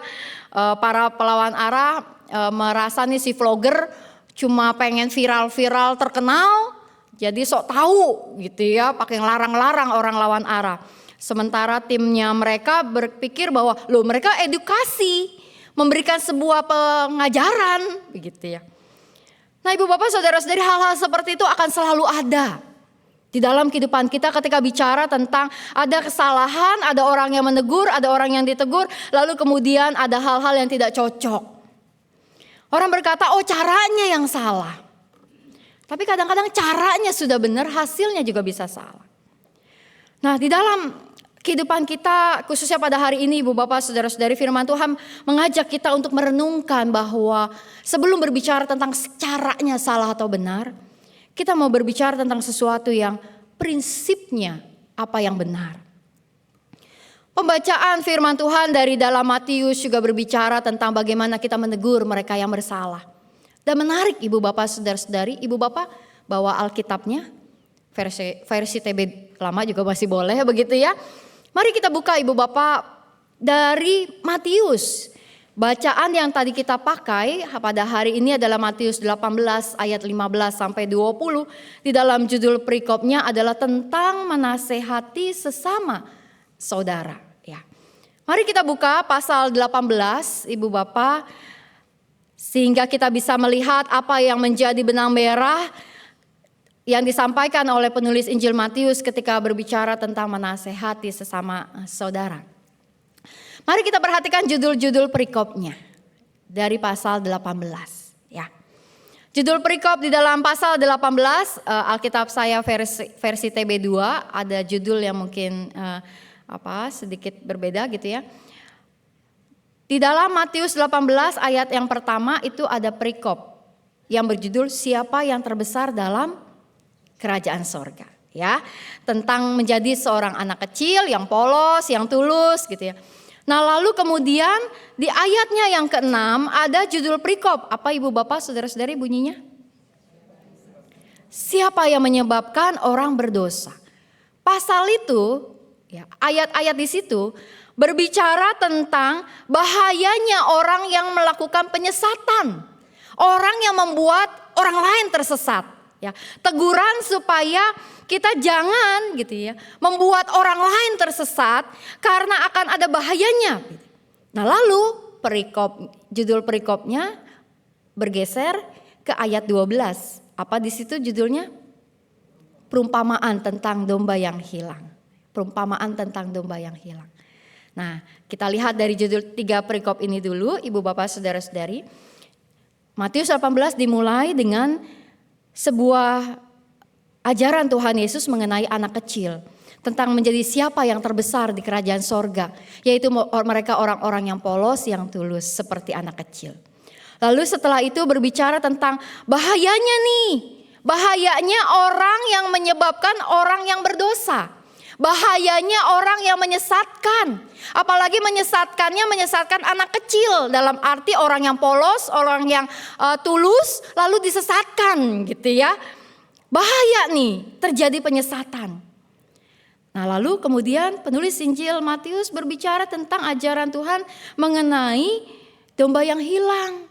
Para pelawan arah merasa nih si vlogger cuma pengen viral-viral terkenal, jadi sok tahu gitu ya, pakai larang-larang orang lawan arah. Sementara timnya mereka berpikir bahwa mereka edukasi, memberikan sebuah pengajaran begitu ya. Nah, Ibu Bapak Saudara-saudari, hal-hal seperti itu akan selalu ada di dalam kehidupan kita ketika bicara tentang ada kesalahan, ada orang yang menegur, ada orang yang ditegur, lalu kemudian ada hal-hal yang tidak cocok. Orang berkata, caranya yang salah. Tapi kadang-kadang caranya sudah benar, hasilnya juga bisa salah. Nah, di dalam kehidupan kita, khususnya pada hari ini Ibu Bapak Saudara-saudari, firman Tuhan mengajak kita untuk merenungkan bahwa sebelum berbicara tentang caranya salah atau benar, kita mau berbicara tentang sesuatu yang prinsipnya apa yang benar. Pembacaan firman Tuhan dari dalam Matius juga berbicara tentang bagaimana kita menegur mereka yang bersalah. Dan menarik Ibu Bapak Saudara-saudari, Ibu Bapak bawa Alkitabnya, versi TB lama juga masih boleh begitu ya. Mari kita buka Ibu Bapak dari Matius. Bacaan yang tadi kita pakai pada hari ini adalah Matius 18 ayat 15 sampai 20. Di dalam judul perikopnya adalah tentang menasehati sesama saudara. Ya. Mari kita buka pasal 18 Ibu Bapak, sehingga kita bisa melihat apa yang menjadi benang merah yang disampaikan oleh penulis Injil Matius ketika berbicara tentang menasehati sesama saudara. Mari kita perhatikan judul-judul perikopnya dari pasal 18 ya. Judul perikop di dalam pasal 18 Alkitab saya versi TB2 ada judul yang mungkin sedikit berbeda gitu ya. Di dalam Matius 18 ayat yang pertama itu ada perikop yang berjudul siapa yang terbesar dalam kerajaan sorga ya. Tentang menjadi seorang anak kecil yang polos, yang tulus gitu ya. Nah, lalu kemudian di ayatnya yang ke-6 ada judul perikop. Apa Ibu Bapak Saudara-saudari bunyinya? Siapa yang menyebabkan orang berdosa? Pasal itu ya, ayat-ayat di situ berbicara tentang bahayanya orang yang melakukan penyesatan. Orang yang membuat orang lain tersesat. Ya, teguran supaya kita jangan gitu ya membuat orang lain tersesat karena akan ada bahayanya. Nah, lalu judul perikopnya bergeser ke ayat 12. Apa di situ judulnya? Perumpamaan tentang domba yang hilang. Perumpamaan tentang domba yang hilang. Nah, kita lihat dari judul 3 perikop ini dulu, Ibu Bapak Saudara-saudari. Matius 18 dimulai dengan sebuah ajaran Tuhan Yesus mengenai anak kecil. Tentang menjadi siapa yang terbesar di kerajaan sorga. Yaitu mereka orang-orang yang polos, yang tulus seperti anak kecil. Lalu setelah itu berbicara tentang bahayanya nih. Bahayanya orang yang menyebabkan orang yang berdosa. Bahayanya orang yang menyesatkan. Apalagi menyesatkan anak kecil. Dalam arti orang yang polos, orang yang tulus lalu disesatkan gitu ya. Bahaya nih terjadi penyesatan. Nah, lalu kemudian penulis Injil Matius berbicara tentang ajaran Tuhan mengenai domba yang hilang.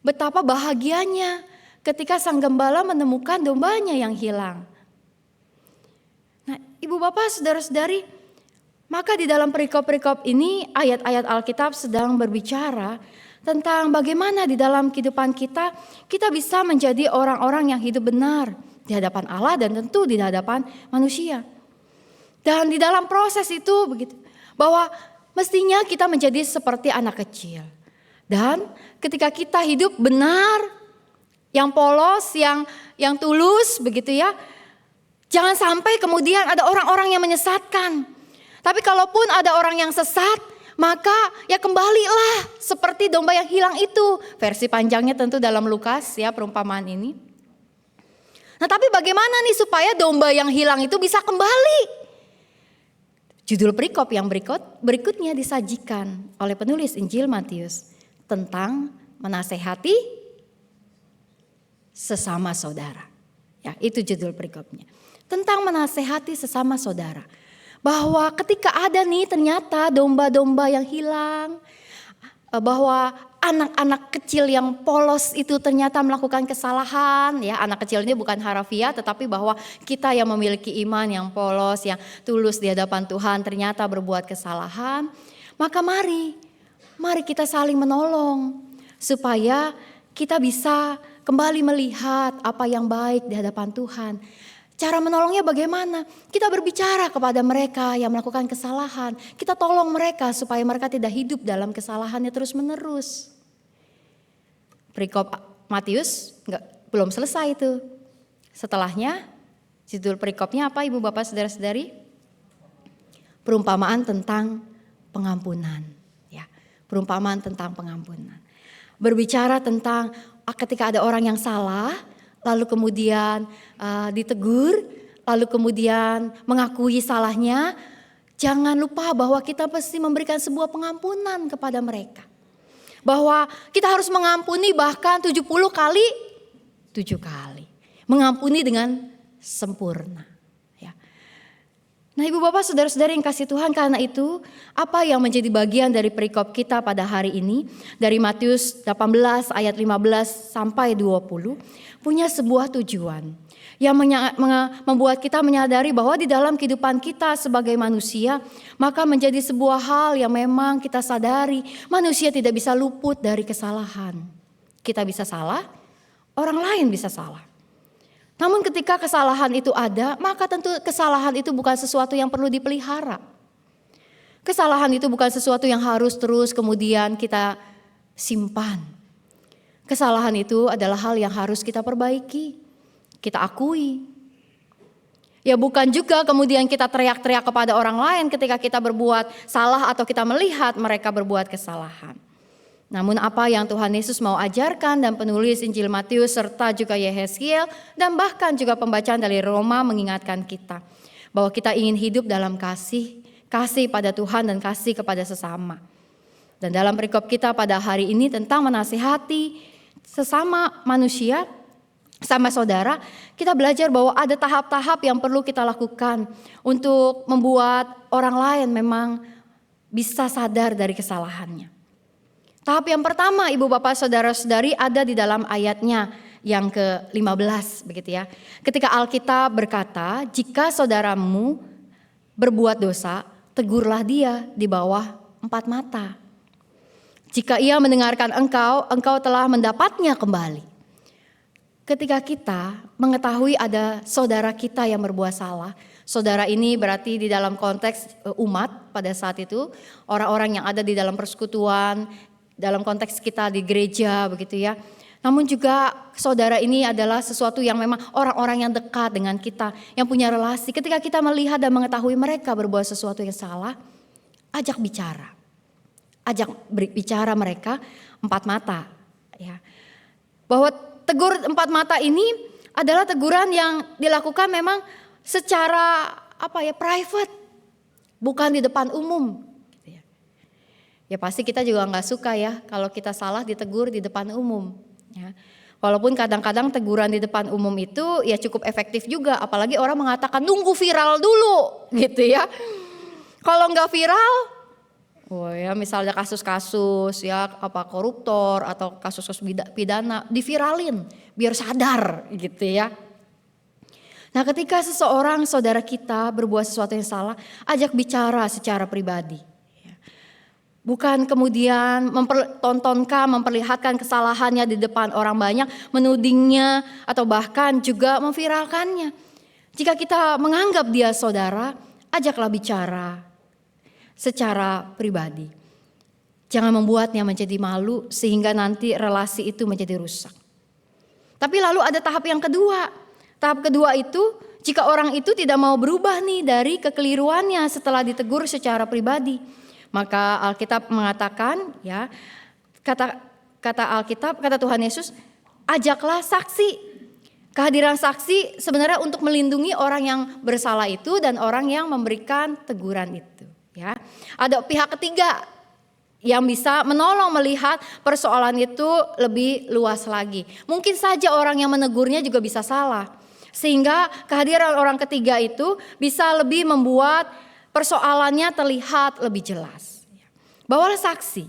Betapa bahagianya ketika sang gembala menemukan dombanya yang hilang. Nah, Ibu Bapak Saudara-saudari, maka di dalam perikop-perikop ini ayat-ayat Alkitab sedang berbicara tentang bagaimana di dalam kehidupan kita, kita bisa menjadi orang-orang yang hidup benar di hadapan Allah dan tentu di hadapan manusia. Dan di dalam proses itu begitu, bahwa mestinya kita menjadi seperti anak kecil. Dan ketika kita hidup benar, yang polos, yang tulus begitu ya, jangan sampai kemudian ada orang-orang yang menyesatkan. Tapi kalaupun ada orang yang sesat, maka ya kembalilah seperti domba yang hilang itu. Versi panjangnya tentu dalam Lukas ya, perumpamaan ini. Nah, tapi bagaimana nih supaya domba yang hilang itu bisa kembali? Judul perikop yang berikutnya disajikan oleh penulis Injil Matius tentang menasehati sesama saudara. Ya, itu judul perikopnya. Tentang menasehati sesama saudara. Bahwa ketika ada nih ternyata domba-domba yang hilang, bahwa anak-anak kecil yang polos itu ternyata melakukan kesalahan, ya anak kecil ini bukan harafiah tetapi bahwa kita yang memiliki iman yang polos, yang tulus di hadapan Tuhan ternyata berbuat kesalahan, maka mari kita saling menolong supaya kita bisa kembali melihat apa yang baik di hadapan Tuhan. Cara menolongnya bagaimana? Kita berbicara kepada mereka yang melakukan kesalahan. Kita tolong mereka supaya mereka tidak hidup dalam kesalahannya terus-menerus. Perikop Matius belum selesai itu. Setelahnya, judul perikopnya apa Ibu Bapak Saudara-saudari? Perumpamaan tentang pengampunan. Ya, perumpamaan tentang pengampunan. Berbicara tentang ketika ada orang yang salah, lalu kemudian ditegur, lalu kemudian mengakui salahnya. Jangan lupa bahwa kita pasti memberikan sebuah pengampunan kepada mereka. Bahwa kita harus mengampuni bahkan 70 kali 7 kali. Mengampuni dengan sempurna. Ya. Nah, Ibu Bapak Saudara-saudari yang kasih Tuhan, karena itu apa yang menjadi bagian dari perikop kita pada hari ini dari Matius 18 ayat 15 sampai 20 punya sebuah tujuan yang membuat kita menyadari bahwa di dalam kehidupan kita sebagai manusia, maka menjadi sebuah hal yang memang kita sadari manusia tidak bisa luput dari kesalahan. Kita bisa salah, orang lain bisa salah. Namun ketika kesalahan itu ada, maka tentu kesalahan itu bukan sesuatu yang perlu dipelihara. Kesalahan itu bukan sesuatu yang harus terus kemudian kita simpan. Kesalahan itu adalah hal yang harus kita perbaiki, kita akui. Ya bukan juga kemudian kita teriak-teriak kepada orang lain ketika kita berbuat salah atau kita melihat mereka berbuat kesalahan. Namun apa yang Tuhan Yesus mau ajarkan dan penulis Injil Matius serta juga Yehezkiel dan bahkan juga pembacaan dari Roma mengingatkan kita bahwa kita ingin hidup dalam kasih pada Tuhan dan kasih kepada sesama. Dan dalam perikop kita pada hari ini tentang menasihati sesama manusia, sama saudara, kita belajar bahwa ada tahap-tahap yang perlu kita lakukan untuk membuat orang lain memang bisa sadar dari kesalahannya. Tahap yang pertama, Ibu Bapak Saudara-saudari, ada di dalam ayatnya yang ke-15 begitu ya. Ketika Alkitab berkata, jika saudaramu berbuat dosa, tegurlah dia di bawah 4 mata. Jika ia mendengarkan engkau telah mendapatnya kembali. Ketika kita mengetahui ada saudara kita yang berbuat salah, saudara ini berarti di dalam konteks umat pada saat itu, orang-orang yang ada di dalam persekutuan, dalam konteks kita di gereja begitu ya. Namun juga saudara ini adalah sesuatu yang memang orang-orang yang dekat dengan kita, yang punya relasi. Ketika kita melihat dan mengetahui mereka berbuat sesuatu yang salah, ajak bicara. Ajak bicara mereka 4 mata. Ya. Bahwa tegur 4 mata ini adalah teguran yang dilakukan memang secara private, bukan di depan umum. Ya pasti kita juga nggak suka ya kalau kita salah ditegur di depan umum. Ya. Walaupun kadang-kadang teguran di depan umum itu ya cukup efektif juga, apalagi orang mengatakan nunggu viral dulu gitu ya. Kalau nggak viral, misalnya kasus-kasus ya koruptor atau kasus-kasus pidana diviralin biar sadar gitu ya. Nah, ketika seseorang saudara kita berbuat sesuatu yang salah, ajak bicara secara pribadi. Bukan kemudian memperlihatkan kesalahannya di depan orang banyak, menudingnya atau bahkan juga memviralkannya. Jika kita menganggap dia saudara, ajaklah bicara secara pribadi. Jangan membuatnya menjadi malu sehingga nanti relasi itu menjadi rusak. Tapi lalu ada tahap yang kedua. Tahap kedua itu jika orang itu tidak mau berubah nih dari kekeliruannya setelah ditegur secara pribadi. Maka Alkitab mengatakan ya, kata Alkitab, kata Tuhan Yesus, ajaklah saksi. Kehadiran saksi sebenarnya untuk melindungi orang yang bersalah itu dan orang yang memberikan teguran itu, ya. Ada pihak ketiga yang bisa menolong melihat persoalan itu lebih luas lagi. Mungkin saja orang yang menegurnya juga bisa salah. Sehingga kehadiran orang ketiga itu bisa lebih membuat persoalannya terlihat lebih jelas. Bawalah saksi.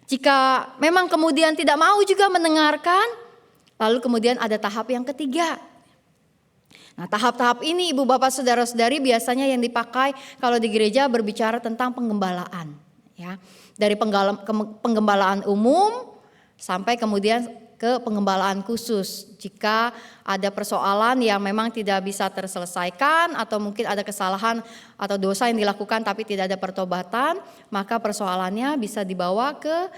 Jika memang kemudian tidak mau juga mendengarkan, lalu kemudian ada tahap yang ketiga. Nah, tahap-tahap ini Ibu Bapak Saudara-saudari biasanya yang dipakai kalau di gereja berbicara tentang penggembalaan. Ya, dari penggembalaan umum sampai kemudian ke penggembalaan khusus. Jika ada persoalan yang memang tidak bisa terselesaikan atau mungkin ada kesalahan atau dosa yang dilakukan tapi tidak ada pertobatan, maka persoalannya bisa dibawa ke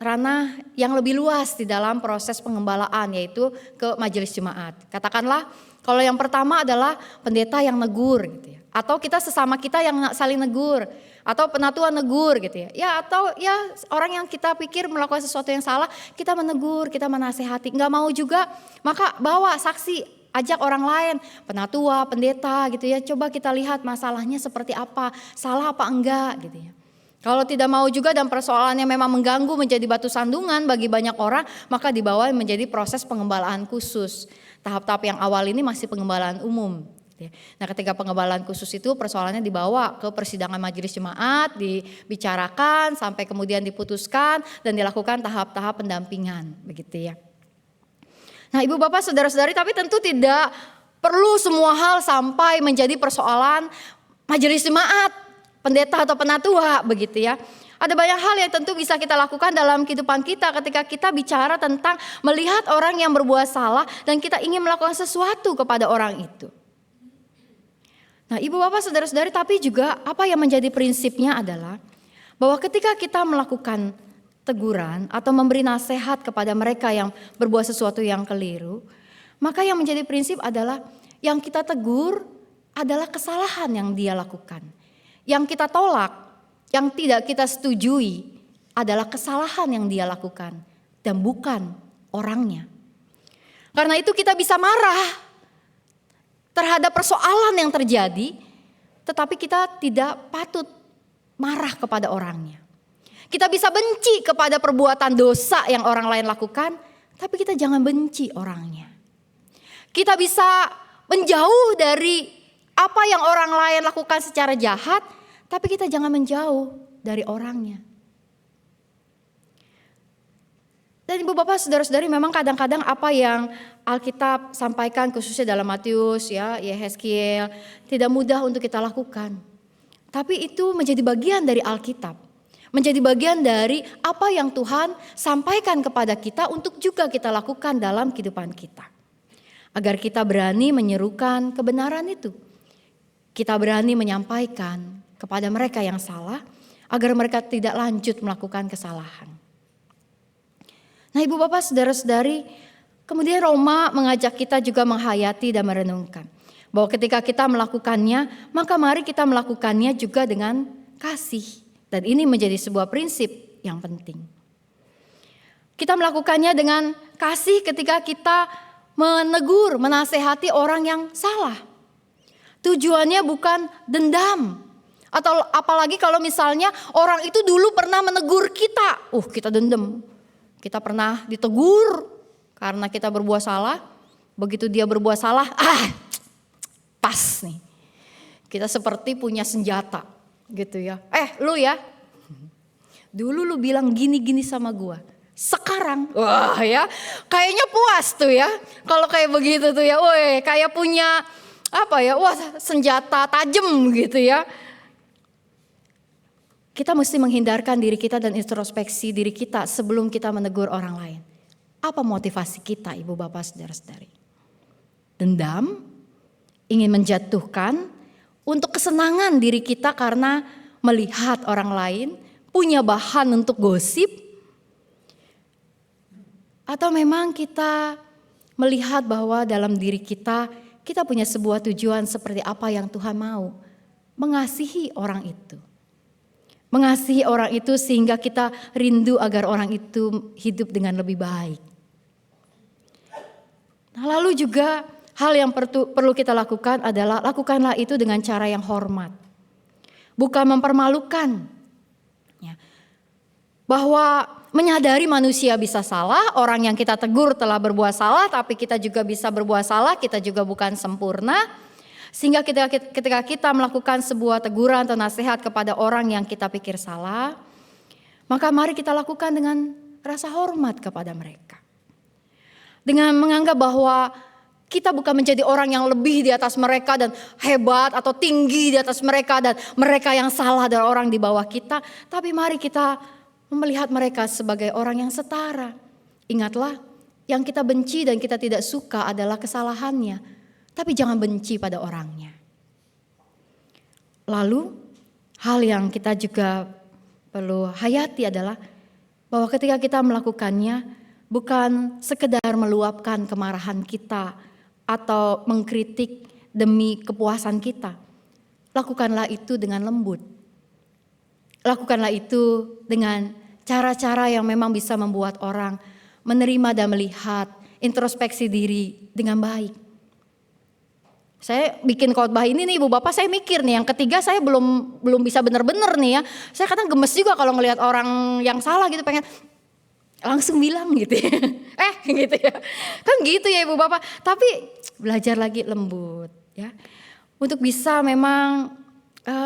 ranah yang lebih luas di dalam proses penggembalaan, yaitu ke majelis jemaat. Katakanlah kalau yang pertama adalah pendeta yang negur gitu ya. Atau kita sesama kita yang saling negur, atau penatua negur gitu ya. Ya atau ya orang yang kita pikir melakukan sesuatu yang salah, kita menegur, kita menasehati. Enggak mau juga, maka bawa saksi, ajak orang lain, penatua, pendeta gitu ya. Coba kita lihat masalahnya seperti apa, salah apa enggak gitu ya. Kalau tidak mau juga dan persoalannya memang mengganggu menjadi batu sandungan bagi banyak orang, maka dibawa menjadi proses pengembalaan khusus. Tahap-tahap yang awal ini masih pengembalaan umum. Nah, ketika penggembalaan khusus itu persoalannya dibawa ke persidangan majelis jemaat, dibicarakan sampai kemudian diputuskan dan dilakukan tahap-tahap pendampingan, begitu ya. Nah, Ibu Bapak Saudara-saudari, tapi tentu tidak perlu semua hal sampai menjadi persoalan majelis jemaat, pendeta atau penatua, begitu ya. Ada banyak hal yang tentu bisa kita lakukan dalam kehidupan kita ketika kita bicara tentang melihat orang yang berbuat salah dan kita ingin melakukan sesuatu kepada orang itu. Nah, Ibu Bapak Saudara-saudari, tapi juga apa yang menjadi prinsipnya adalah bahwa ketika kita melakukan teguran atau memberi nasihat kepada mereka yang berbuat sesuatu yang keliru, maka yang menjadi prinsip adalah yang kita tegur adalah kesalahan yang dia lakukan. Yang kita tolak, yang tidak kita setujui adalah kesalahan yang dia lakukan dan bukan orangnya. Karena itu kita bisa marah terhadap persoalan yang terjadi, tetapi kita tidak patut marah kepada orangnya. Kita bisa benci kepada perbuatan dosa yang orang lain lakukan, tapi kita jangan benci orangnya. Kita bisa menjauh dari apa yang orang lain lakukan secara jahat, tapi kita jangan menjauh dari orangnya. Dan Ibu Bapak Saudara-saudari, memang kadang-kadang apa yang Alkitab sampaikan khususnya dalam Matius ya, Yehezkiel tidak mudah untuk kita lakukan. Tapi itu menjadi bagian dari Alkitab. Menjadi bagian dari apa yang Tuhan sampaikan kepada kita untuk juga kita lakukan dalam kehidupan kita. Agar kita berani menyerukan kebenaran itu. Kita berani menyampaikan kepada mereka yang salah agar mereka tidak lanjut melakukan kesalahan. Nah, Ibu Bapak Saudara-saudari, kemudian Roma mengajak kita juga menghayati dan merenungkan bahwa ketika kita melakukannya, maka mari kita melakukannya juga dengan kasih. Dan ini menjadi sebuah prinsip yang penting. Kita melakukannya dengan kasih ketika kita menegur, menasehati orang yang salah. Tujuannya bukan dendam. Atau apalagi kalau misalnya orang itu dulu pernah menegur kita. Kita dendam. Kita pernah ditegur karena kita berbuat salah. Begitu dia berbuat salah, pas nih. Kita seperti punya senjata gitu ya. Lu ya, dulu lu bilang gini-gini sama gua. Sekarang, wah ya, kayaknya puas tuh ya. Kalau kayak begitu tuh ya, kayak punya apa ya, senjata tajam gitu ya. kita mesti menghindarkan diri kita dan introspeksi diri kita sebelum kita menegur orang lain. Apa motivasi kita, Ibu Bapak, Saudara-saudari? Dendam, ingin menjatuhkan, untuk kesenangan diri kita karena melihat orang lain, punya bahan untuk gosip, atau memang kita melihat bahwa dalam diri kita punya sebuah tujuan seperti apa yang Tuhan mau, mengasihi orang itu. Mengasihi orang itu sehingga kita rindu agar orang itu hidup dengan lebih baik. Nah, lalu juga hal yang perlu kita lakukan adalah lakukanlah itu dengan cara yang hormat. Bukan mempermalukan. Ya. Bahwa menyadari manusia bisa salah, orang yang kita tegur telah berbuat salah, tapi kita juga bisa berbuat salah, kita juga bukan sempurna. Sehingga ketika kita melakukan sebuah teguran atau nasihat kepada orang yang kita pikir salah, maka mari kita lakukan dengan rasa hormat kepada mereka. Dengan menganggap bahwa kita bukan menjadi orang yang lebih di atas mereka dan hebat atau tinggi di atas mereka dan mereka yang salah adalah orang di bawah kita. Tapi mari kita melihat mereka sebagai orang yang setara. Ingatlah, yang kita benci dan kita tidak suka adalah kesalahannya. Tapi jangan benci pada orangnya. Lalu hal yang kita juga perlu hayati adalah bahwa ketika kita melakukannya bukan sekedar meluapkan kemarahan kita atau mengkritik demi kepuasan kita. Lakukanlah itu dengan lembut. Lakukanlah itu dengan cara-cara yang memang bisa membuat orang menerima dan melihat introspeksi diri dengan baik. Saya bikin khotbah ini nih Ibu Bapak, saya mikir nih yang ketiga saya belum bisa benar-benar nih ya. Saya kadang gemes juga kalau ngelihat orang yang salah gitu, pengen langsung bilang gitu ya. Gitu ya. Kan gitu ya Ibu Bapak. Tapi belajar lagi lembut ya. Untuk bisa memang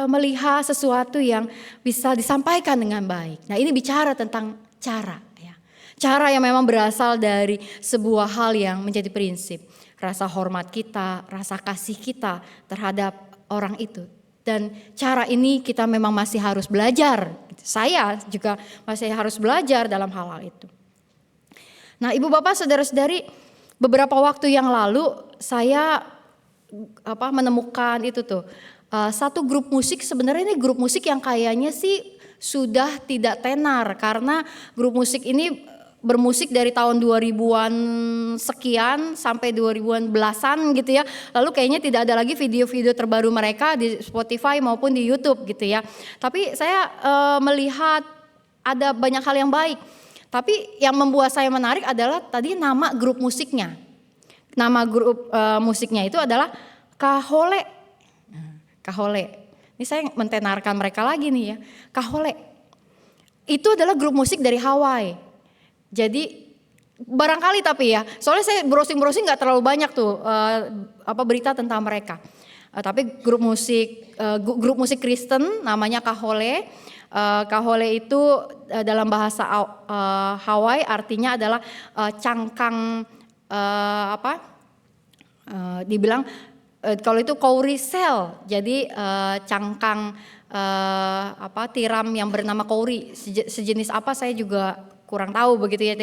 melihat sesuatu yang bisa disampaikan dengan baik. Nah, ini bicara tentang cara ya. Cara yang memang berasal dari sebuah hal yang menjadi prinsip. Rasa hormat kita, rasa kasih kita terhadap orang itu. Dan cara ini kita memang masih harus belajar. Saya juga masih harus belajar dalam hal-hal itu. Nah, Ibu Bapak, Saudara-saudari, beberapa waktu yang lalu saya menemukan itu tuh. Satu grup musik, sebenarnya ini grup musik yang kayaknya sih sudah tidak tenar. Karena grup musik ini bermusik dari tahun 2000-an sekian sampai 2000-an belasan gitu ya. Lalu kayaknya tidak ada lagi video-video terbaru mereka di Spotify maupun di YouTube gitu ya. Tapi saya melihat ada banyak hal yang baik. Tapi yang membuat saya menarik adalah tadi nama grup musiknya. Nama grup musiknya itu adalah Kahole. Kahole. Ini saya mentenarkan mereka lagi nih ya. Kahole. Itu adalah grup musik dari Hawaii. Jadi barangkali tapi ya, soalnya saya browsing gak terlalu banyak tuh berita tentang mereka. Tapi grup musik Kristen namanya Kahole. Kahole itu dalam bahasa Hawaii artinya adalah cangkang dibilang kalau itu cowrie shell. Jadi cangkang tiram yang bernama cowrie, sejenis apa saya juga kurang tahu begitu ya,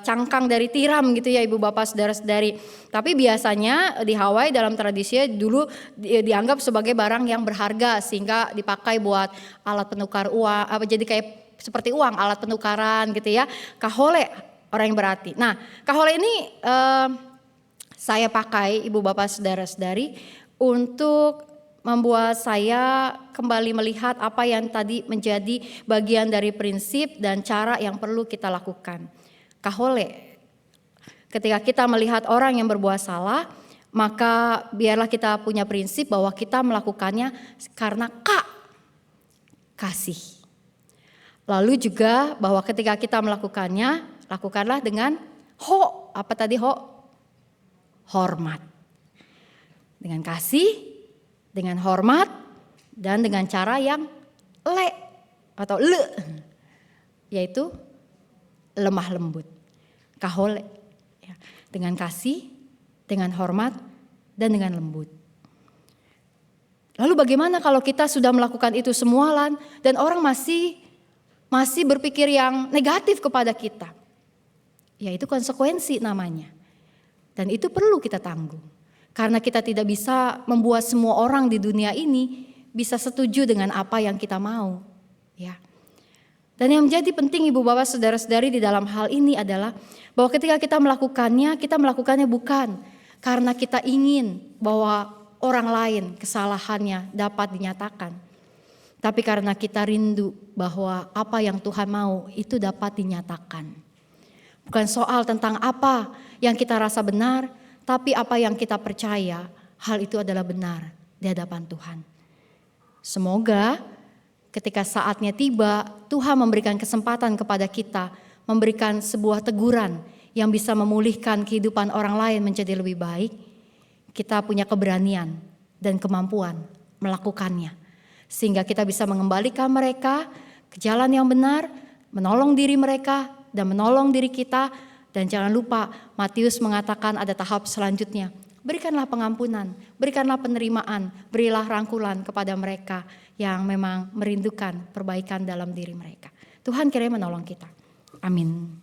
cangkang dari tiram gitu ya Ibu Bapak, Saudara-saudari. Tapi biasanya di Hawaii dalam tradisinya dulu dianggap sebagai barang yang berharga sehingga dipakai buat alat penukar uang, jadi kayak seperti uang, alat penukaran gitu ya. Kahole, orang yang berarti. Nah, kahole ini saya pakai Ibu Bapak, Saudara-saudari untuk membuat saya kembali melihat apa yang tadi menjadi bagian dari prinsip dan cara yang perlu kita lakukan. Kahole, ketika kita melihat orang yang berbuat salah, maka biarlah kita punya prinsip bahwa kita melakukannya karena kasih. Lalu juga bahwa ketika kita melakukannya, lakukanlah dengan hormat. Dengan kasih, dengan hormat, dan dengan cara yang yaitu lemah lembut. Kahole, ya. Dengan kasih, dengan hormat, dan dengan lembut. Lalu bagaimana kalau kita sudah melakukan itu semua, Lan, dan orang masih berpikir yang negatif kepada kita? Ya, itu konsekuensi namanya. Dan itu perlu kita tanggung. Karena kita tidak bisa membuat semua orang di dunia ini bisa setuju dengan apa yang kita mau. Ya. Dan yang menjadi penting Ibu Bapak Saudara-saudari di dalam hal ini adalah bahwa ketika kita melakukannya bukan karena kita ingin bahwa orang lain kesalahannya dapat dinyatakan. Tapi karena kita rindu bahwa apa yang Tuhan mau itu dapat dinyatakan. Bukan soal tentang apa yang kita rasa benar, tapi apa yang kita percaya hal itu adalah benar di hadapan Tuhan. Semoga ketika saatnya tiba, Tuhan memberikan kesempatan kepada kita, memberikan sebuah teguran yang bisa memulihkan kehidupan orang lain menjadi lebih baik. Kita punya keberanian dan kemampuan melakukannya. Sehingga kita bisa mengembalikan mereka ke jalan yang benar, menolong diri mereka dan menolong diri kita. Dan jangan lupa Matius mengatakan ada tahap selanjutnya. Berikanlah pengampunan, berikanlah penerimaan, berilah rangkulan kepada mereka yang memang merindukan perbaikan dalam diri mereka. Tuhan kiranya menolong kita. Amin.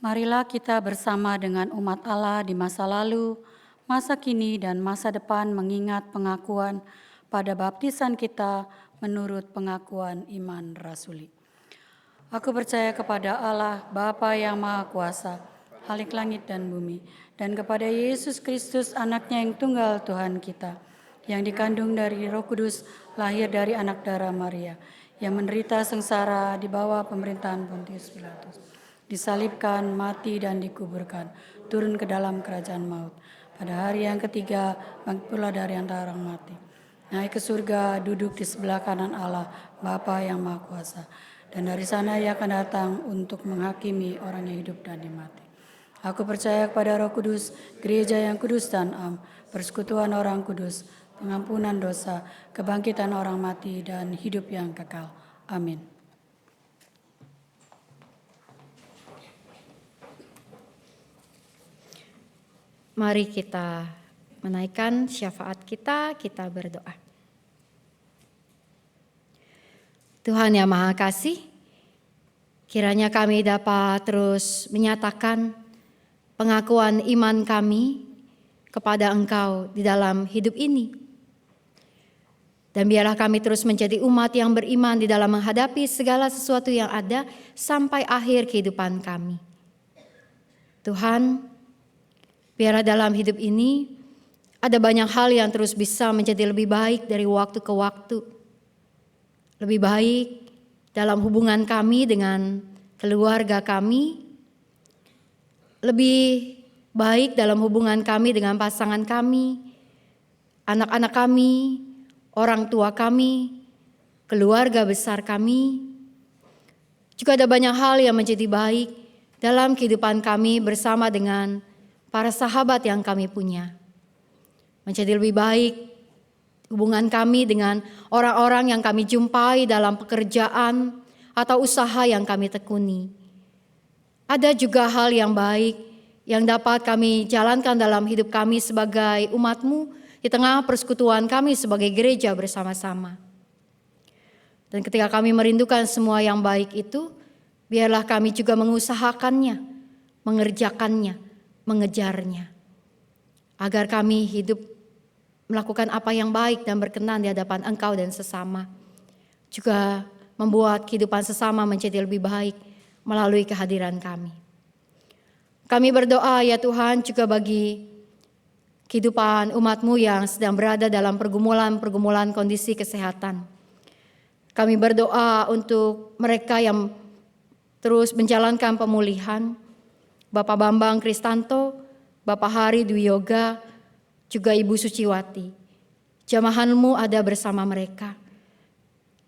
Marilah kita bersama dengan umat Allah di masa lalu, masa kini, dan masa depan mengingat pengakuan pada baptisan kita menurut pengakuan iman rasuli. Aku percaya kepada Allah, Bapa yang Maha Kuasa, Khalik langit dan bumi, dan kepada Yesus Kristus, anaknya yang tunggal Tuhan kita, yang dikandung dari Roh Kudus, lahir dari anak darah Maria, yang menderita sengsara di bawah pemerintahan Pontius Pilatus, disalibkan, mati, dan dikuburkan, turun ke dalam kerajaan maut. Pada hari yang ketiga, bangkit pula dari antara orang mati, naik ke surga, duduk di sebelah kanan Allah, Bapa yang Maha Kuasa. Dan dari sana ia akan datang untuk menghakimi orang yang hidup dan yang mati. Aku percaya kepada Roh Kudus, gereja yang kudus dan am, persekutuan orang kudus, pengampunan dosa, kebangkitan orang mati, dan hidup yang kekal. Amin. Mari kita menaikkan syafaat kita berdoa. Tuhan yang Maha Kasih, kiranya kami dapat terus menyatakan pengakuan iman kami kepada Engkau di dalam hidup ini. Dan biarlah kami terus menjadi umat yang beriman di dalam menghadapi segala sesuatu yang ada sampai akhir kehidupan kami. Tuhan, biarlah dalam hidup ini ada banyak hal yang terus bisa menjadi lebih baik dari waktu ke waktu. Lebih baik dalam hubungan kami dengan keluarga kami, lebih baik dalam hubungan kami dengan pasangan kami, anak-anak kami, orang tua kami, keluarga besar kami. Juga ada banyak hal yang menjadi baik dalam kehidupan kami bersama dengan para sahabat yang kami punya. Menjadi lebih baik hubungan kami dengan orang-orang yang kami jumpai dalam pekerjaan atau usaha yang kami tekuni. Ada juga hal yang baik yang dapat kami jalankan dalam hidup kami sebagai umat-Mu di tengah persekutuan kami sebagai gereja bersama-sama. Dan ketika kami merindukan semua yang baik itu, biarlah kami juga mengusahakannya, mengerjakannya, mengejarnya. Agar kami hidup melakukan apa yang baik dan berkenan di hadapan Engkau dan sesama. Juga membuat kehidupan sesama menjadi lebih baik melalui kehadiran kami. Kami berdoa ya Tuhan juga bagi kehidupan umat-Mu yang sedang berada dalam pergumulan kondisi kesehatan. Kami berdoa untuk mereka yang terus menjalankan pemulihan, Bapak Bambang Kristanto, Bapak Hari Dwi Yoga, juga Ibu Suciwati. Jamahan-Mu ada bersama mereka.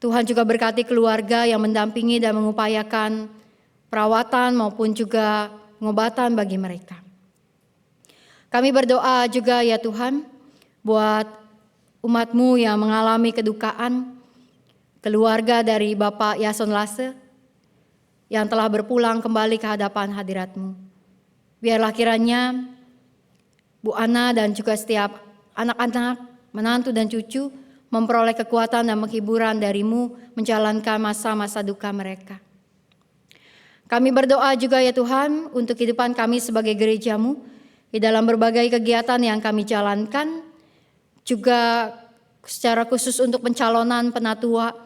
Tuhan juga berkati keluarga yang mendampingi dan mengupayakan perawatan maupun juga pengobatan bagi mereka. Kami berdoa juga ya Tuhan buat umat-Mu yang mengalami kedukaan, keluarga dari Bapak Yason Lase yang telah berpulang kembali ke hadapan hadirat-Mu. Biarlah kiranya Bu Ana dan juga setiap anak-anak, menantu dan cucu memperoleh kekuatan dan penghiburan dari-Mu menjalankan masa-masa duka mereka. Kami berdoa juga ya Tuhan untuk kehidupan kami sebagai gereja-Mu di dalam berbagai kegiatan yang kami jalankan, juga secara khusus untuk pencalonan penatua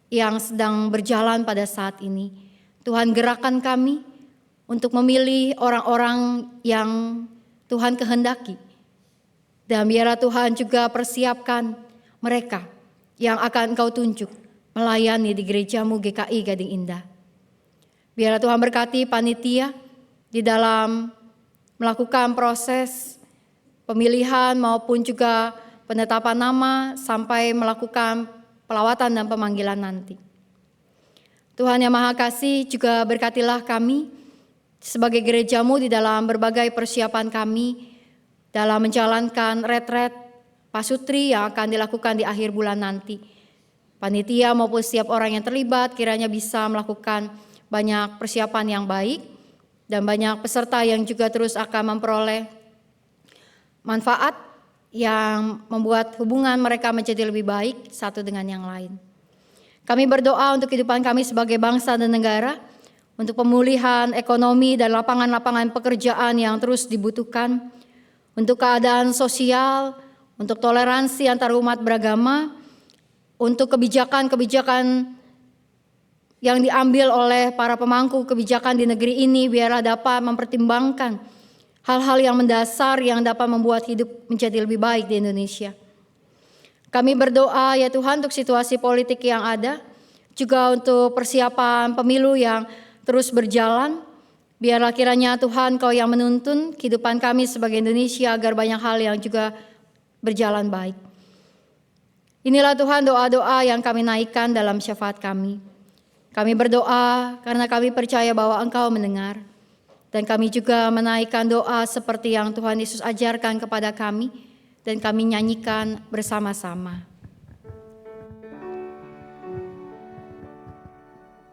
yang sedang berjalan pada saat ini. Tuhan gerakkan kami untuk memilih orang-orang yang Tuhan kehendaki. Dan biarlah Tuhan juga persiapkan mereka yang akan Engkau tunjuk melayani di gereja-Mu GKI Gading Indah. Biarlah Tuhan berkati panitia di dalam melakukan proses pemilihan maupun juga penetapan nama sampai melakukan pelawatan dan pemanggilan nanti. Tuhan yang Maha Kasih juga berkatilah kami sebagai gereja-Mu di dalam berbagai persiapan kami dalam menjalankan retret pasutri yang akan dilakukan di akhir bulan nanti. Panitia maupun setiap orang yang terlibat kiranya bisa melakukan banyak persiapan yang baik dan banyak peserta yang juga terus akan memperoleh manfaat yang membuat hubungan mereka menjadi lebih baik satu dengan yang lain. Kami berdoa untuk kehidupan kami sebagai bangsa dan negara, untuk pemulihan ekonomi dan lapangan-lapangan pekerjaan yang terus dibutuhkan, untuk keadaan sosial, untuk toleransi antar umat beragama, untuk kebijakan-kebijakan yang diambil oleh para pemangku kebijakan di negeri ini, biarlah dapat mempertimbangkan hal-hal yang mendasar yang dapat membuat hidup menjadi lebih baik di Indonesia. Kami berdoa ya Tuhan untuk situasi politik yang ada, juga untuk persiapan pemilu yang terus berjalan. Biarlah kiranya Tuhan Kau yang menuntun kehidupan kami sebagai Indonesia agar banyak hal yang juga berjalan baik. Inilah Tuhan doa-doa yang kami naikkan dalam syafaat kami. Kami berdoa karena kami percaya bahwa Engkau mendengar. Dan kami juga menaikkan doa seperti yang Tuhan Yesus ajarkan kepada kami. Dan kami nyanyikan bersama-sama.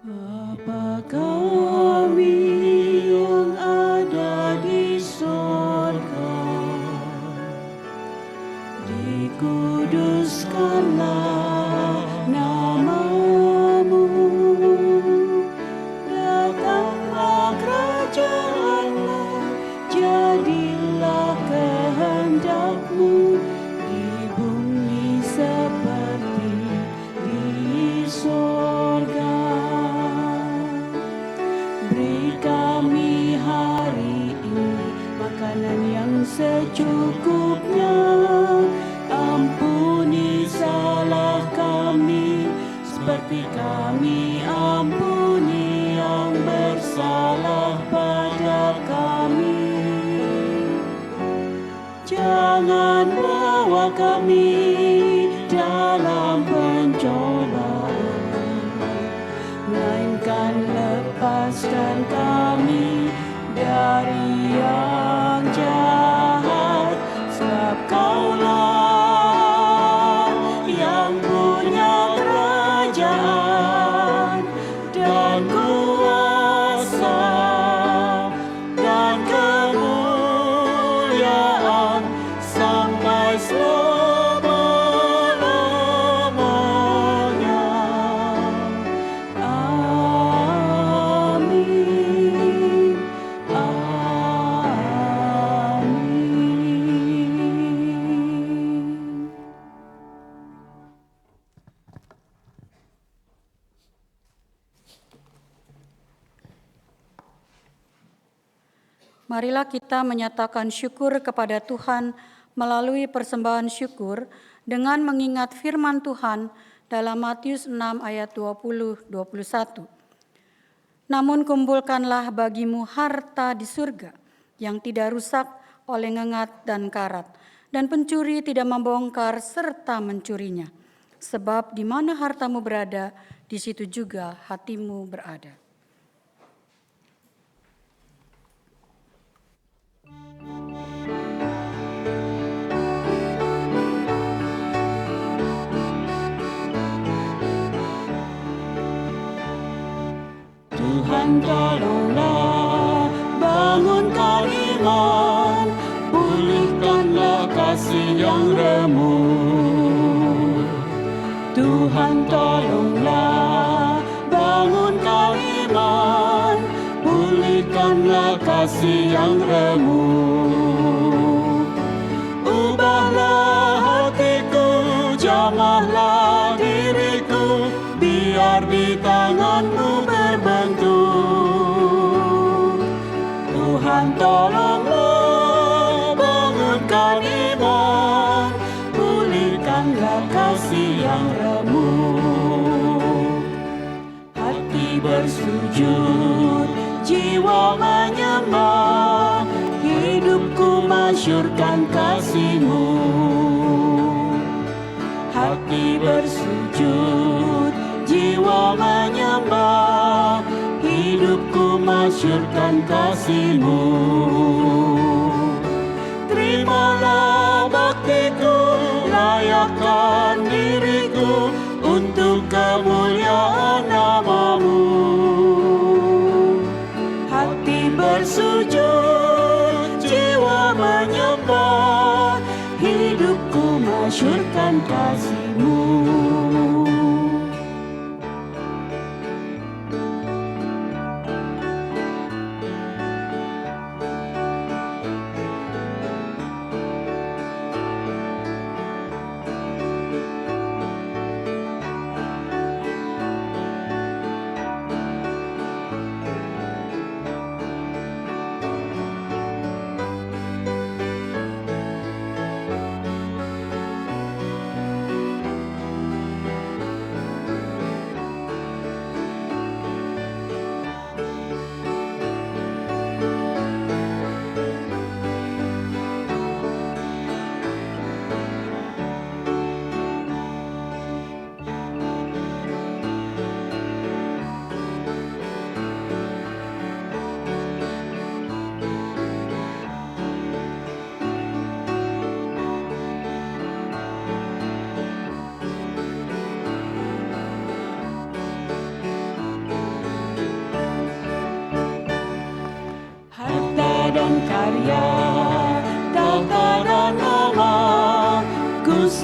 Bapa kami yang ada di surga, dikuduskanlah nama-Mu, datanglah kerajaan-Mu, jadilah kehendak-Mu di bumi seperti di surga. Beri kami hari ini makanan yang secukupnya. Ampuni salah kami seperti kami ampuni yang bersalah pada kami. Jangan bawa kami dalam pencobaan, melainkan lepaskan kami dari yang jahat. Sebab Kaulah yang punya kerajaan dan kuasa dan kemuliaan sampai selama-lamanya. Amin. Amin. Marilah kita menyatakan syukur kepada Tuhan melalui persembahan syukur dengan mengingat firman Tuhan dalam Matius 6 ayat 20-21. Namun kumpulkanlah bagimu harta di surga yang tidak rusak oleh ngengat dan karat, dan pencuri tidak membongkar serta mencurinya. Sebab di mana hartamu berada, di situ juga hatimu berada. Tuhan tolonglah, bangunkan iman, pulihkanlah kasih yang remuk. Tuhan tolonglah, bangunkan iman, pulihkanlah kasih yang remuk. Ubahlah hatiku, jamahlah diriku, biar di tangan-Mu berbentuk. Tuhan tolonglah, bangunkan iman, pulihkanlah kasih yang remuk. Hati bersujud, jiwa menyembah, hidupku masyurkan kasih-Mu. Hati bersujud, jiwa menyembah, hidupku masyurkan kasih-Mu. Terimalah baktiku, layakkan diriku untuk kemuliaan nama-Mu. Hati bersujud, jiwa menyembah, hidupku masyurkan kasih-Mu.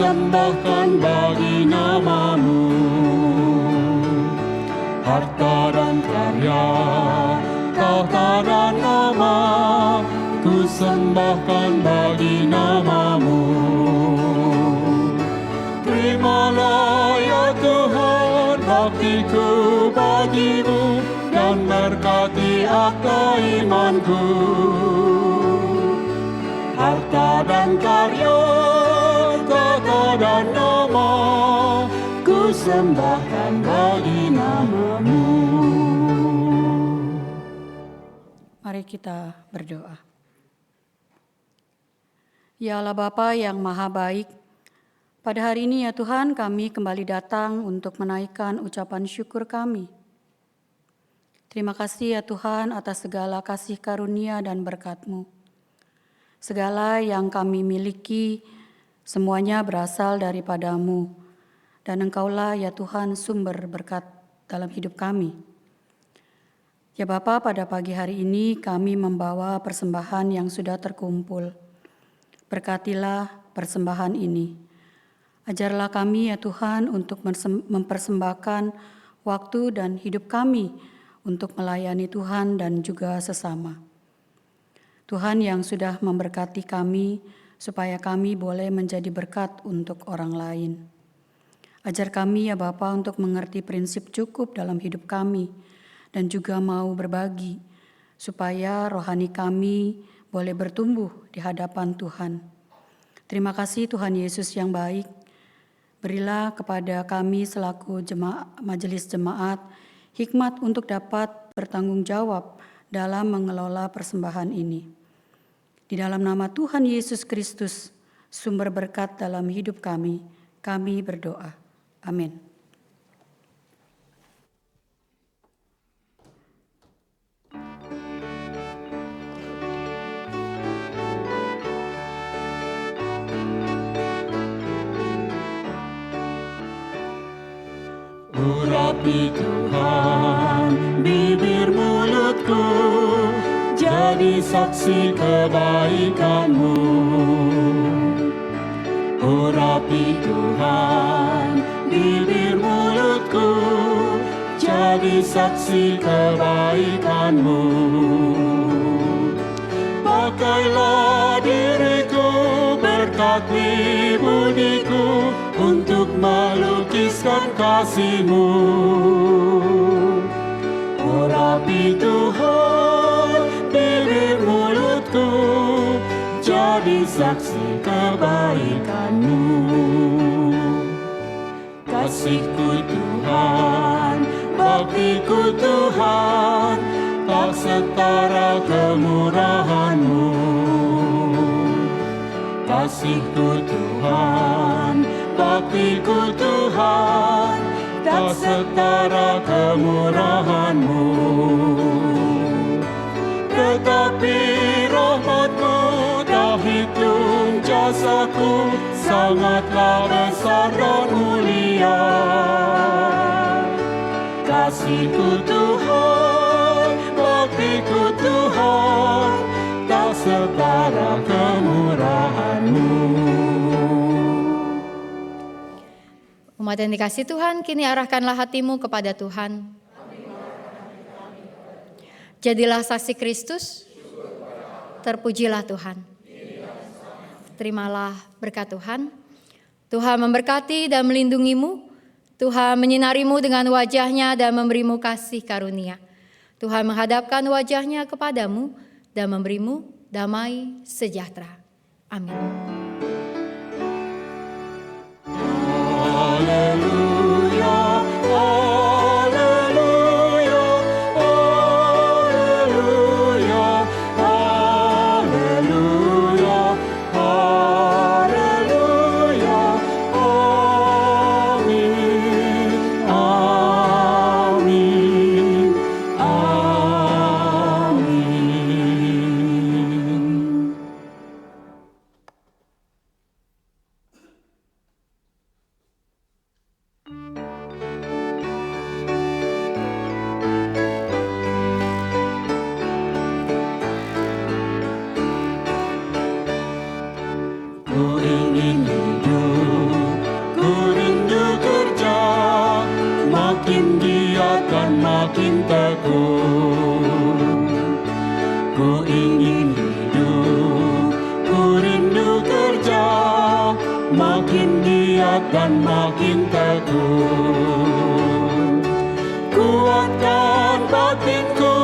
sembahkan bagi nama-Mu. Harta dan karya, tahta dan nama, ku sembahkan bagi nama-Mu. Terimalah ya Tuhan baktiku bagi-Mu, dan berkati akta imanku. Harta dan karya, tahta dan nama, ku sembahkan bagi nama-Mu. Mari kita berdoa. Ya Allah Bapa yang Maha Baik, pada hari ini ya Tuhan kami kembali datang untuk menaikkan ucapan syukur kami. Terima kasih ya Tuhan atas segala kasih karunia dan berkat-Mu. Segala yang kami miliki semuanya berasal daripada-Mu, dan Engkaulah ya Tuhan sumber berkat dalam hidup kami. Ya Bapa, pada pagi hari ini kami membawa persembahan yang sudah terkumpul. Berkatilah persembahan ini. Ajarlah kami ya Tuhan untuk mempersembahkan waktu dan hidup kami untuk melayani Tuhan dan juga sesama. Tuhan yang sudah memberkati kami supaya kami boleh menjadi berkat untuk orang lain. Ajar kami ya Bapa untuk mengerti prinsip cukup dalam hidup kami dan juga mau berbagi supaya rohani kami boleh bertumbuh di hadapan Tuhan. Terima kasih Tuhan Yesus yang baik. Berilah kepada kami selaku majelis jemaat hikmat untuk dapat bertanggung jawab dalam mengelola persembahan ini. Di dalam nama Tuhan Yesus Kristus, sumber berkat dalam hidup kami berdoa. Amin. Urapi Tuhan bibir mulutku, jadi saksi kebaikan-Mu. Urapi Tuhan bibir mulutku, jadi saksi kebaikan-Mu. Pakailah diriku, berkati budiku, untuk melukiskan kasih-Mu. Urapi Tuhan bibir mulutku, jadi saksi kebaikan-Mu. Kasih-Ku Tuhan, bakti-Ku Tuhan, tak setara kemurahan-Mu. Kasih-Ku Tuhan, bakti-Ku Tuhan, tak setara kemurahan-Mu. Tetapi rahmat-Mu tak hitung jasaku, sangatlah besar dan mulia. Kasih-Ku Tuhan, bakti-Ku Tuhan, tak setara kemurahan-Mu. Umat yang dikasihi Tuhan, kini arahkanlah hatimu kepada Tuhan. Jadilah saksi Kristus, terpujilah Tuhan. Terimalah berkat Tuhan. Tuhan memberkati dan melindungimu. Tuhan menyinarimu dengan wajah-Nya dan memberimu kasih karunia. Tuhan menghadapkan wajah-Nya kepadamu dan memberimu damai sejahtera. Amin. Haleluya, haleluya, haleluya, haleluya, haleluya, amin, amin, amin. tekun. Ku ingin hidup, ku rindu kerja, makin giat dan makin tekun. Kuatkan batinku,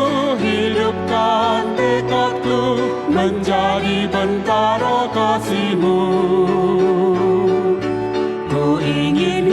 hidupkan tekadku, menjadi bentara kasih-Mu. Ku ingin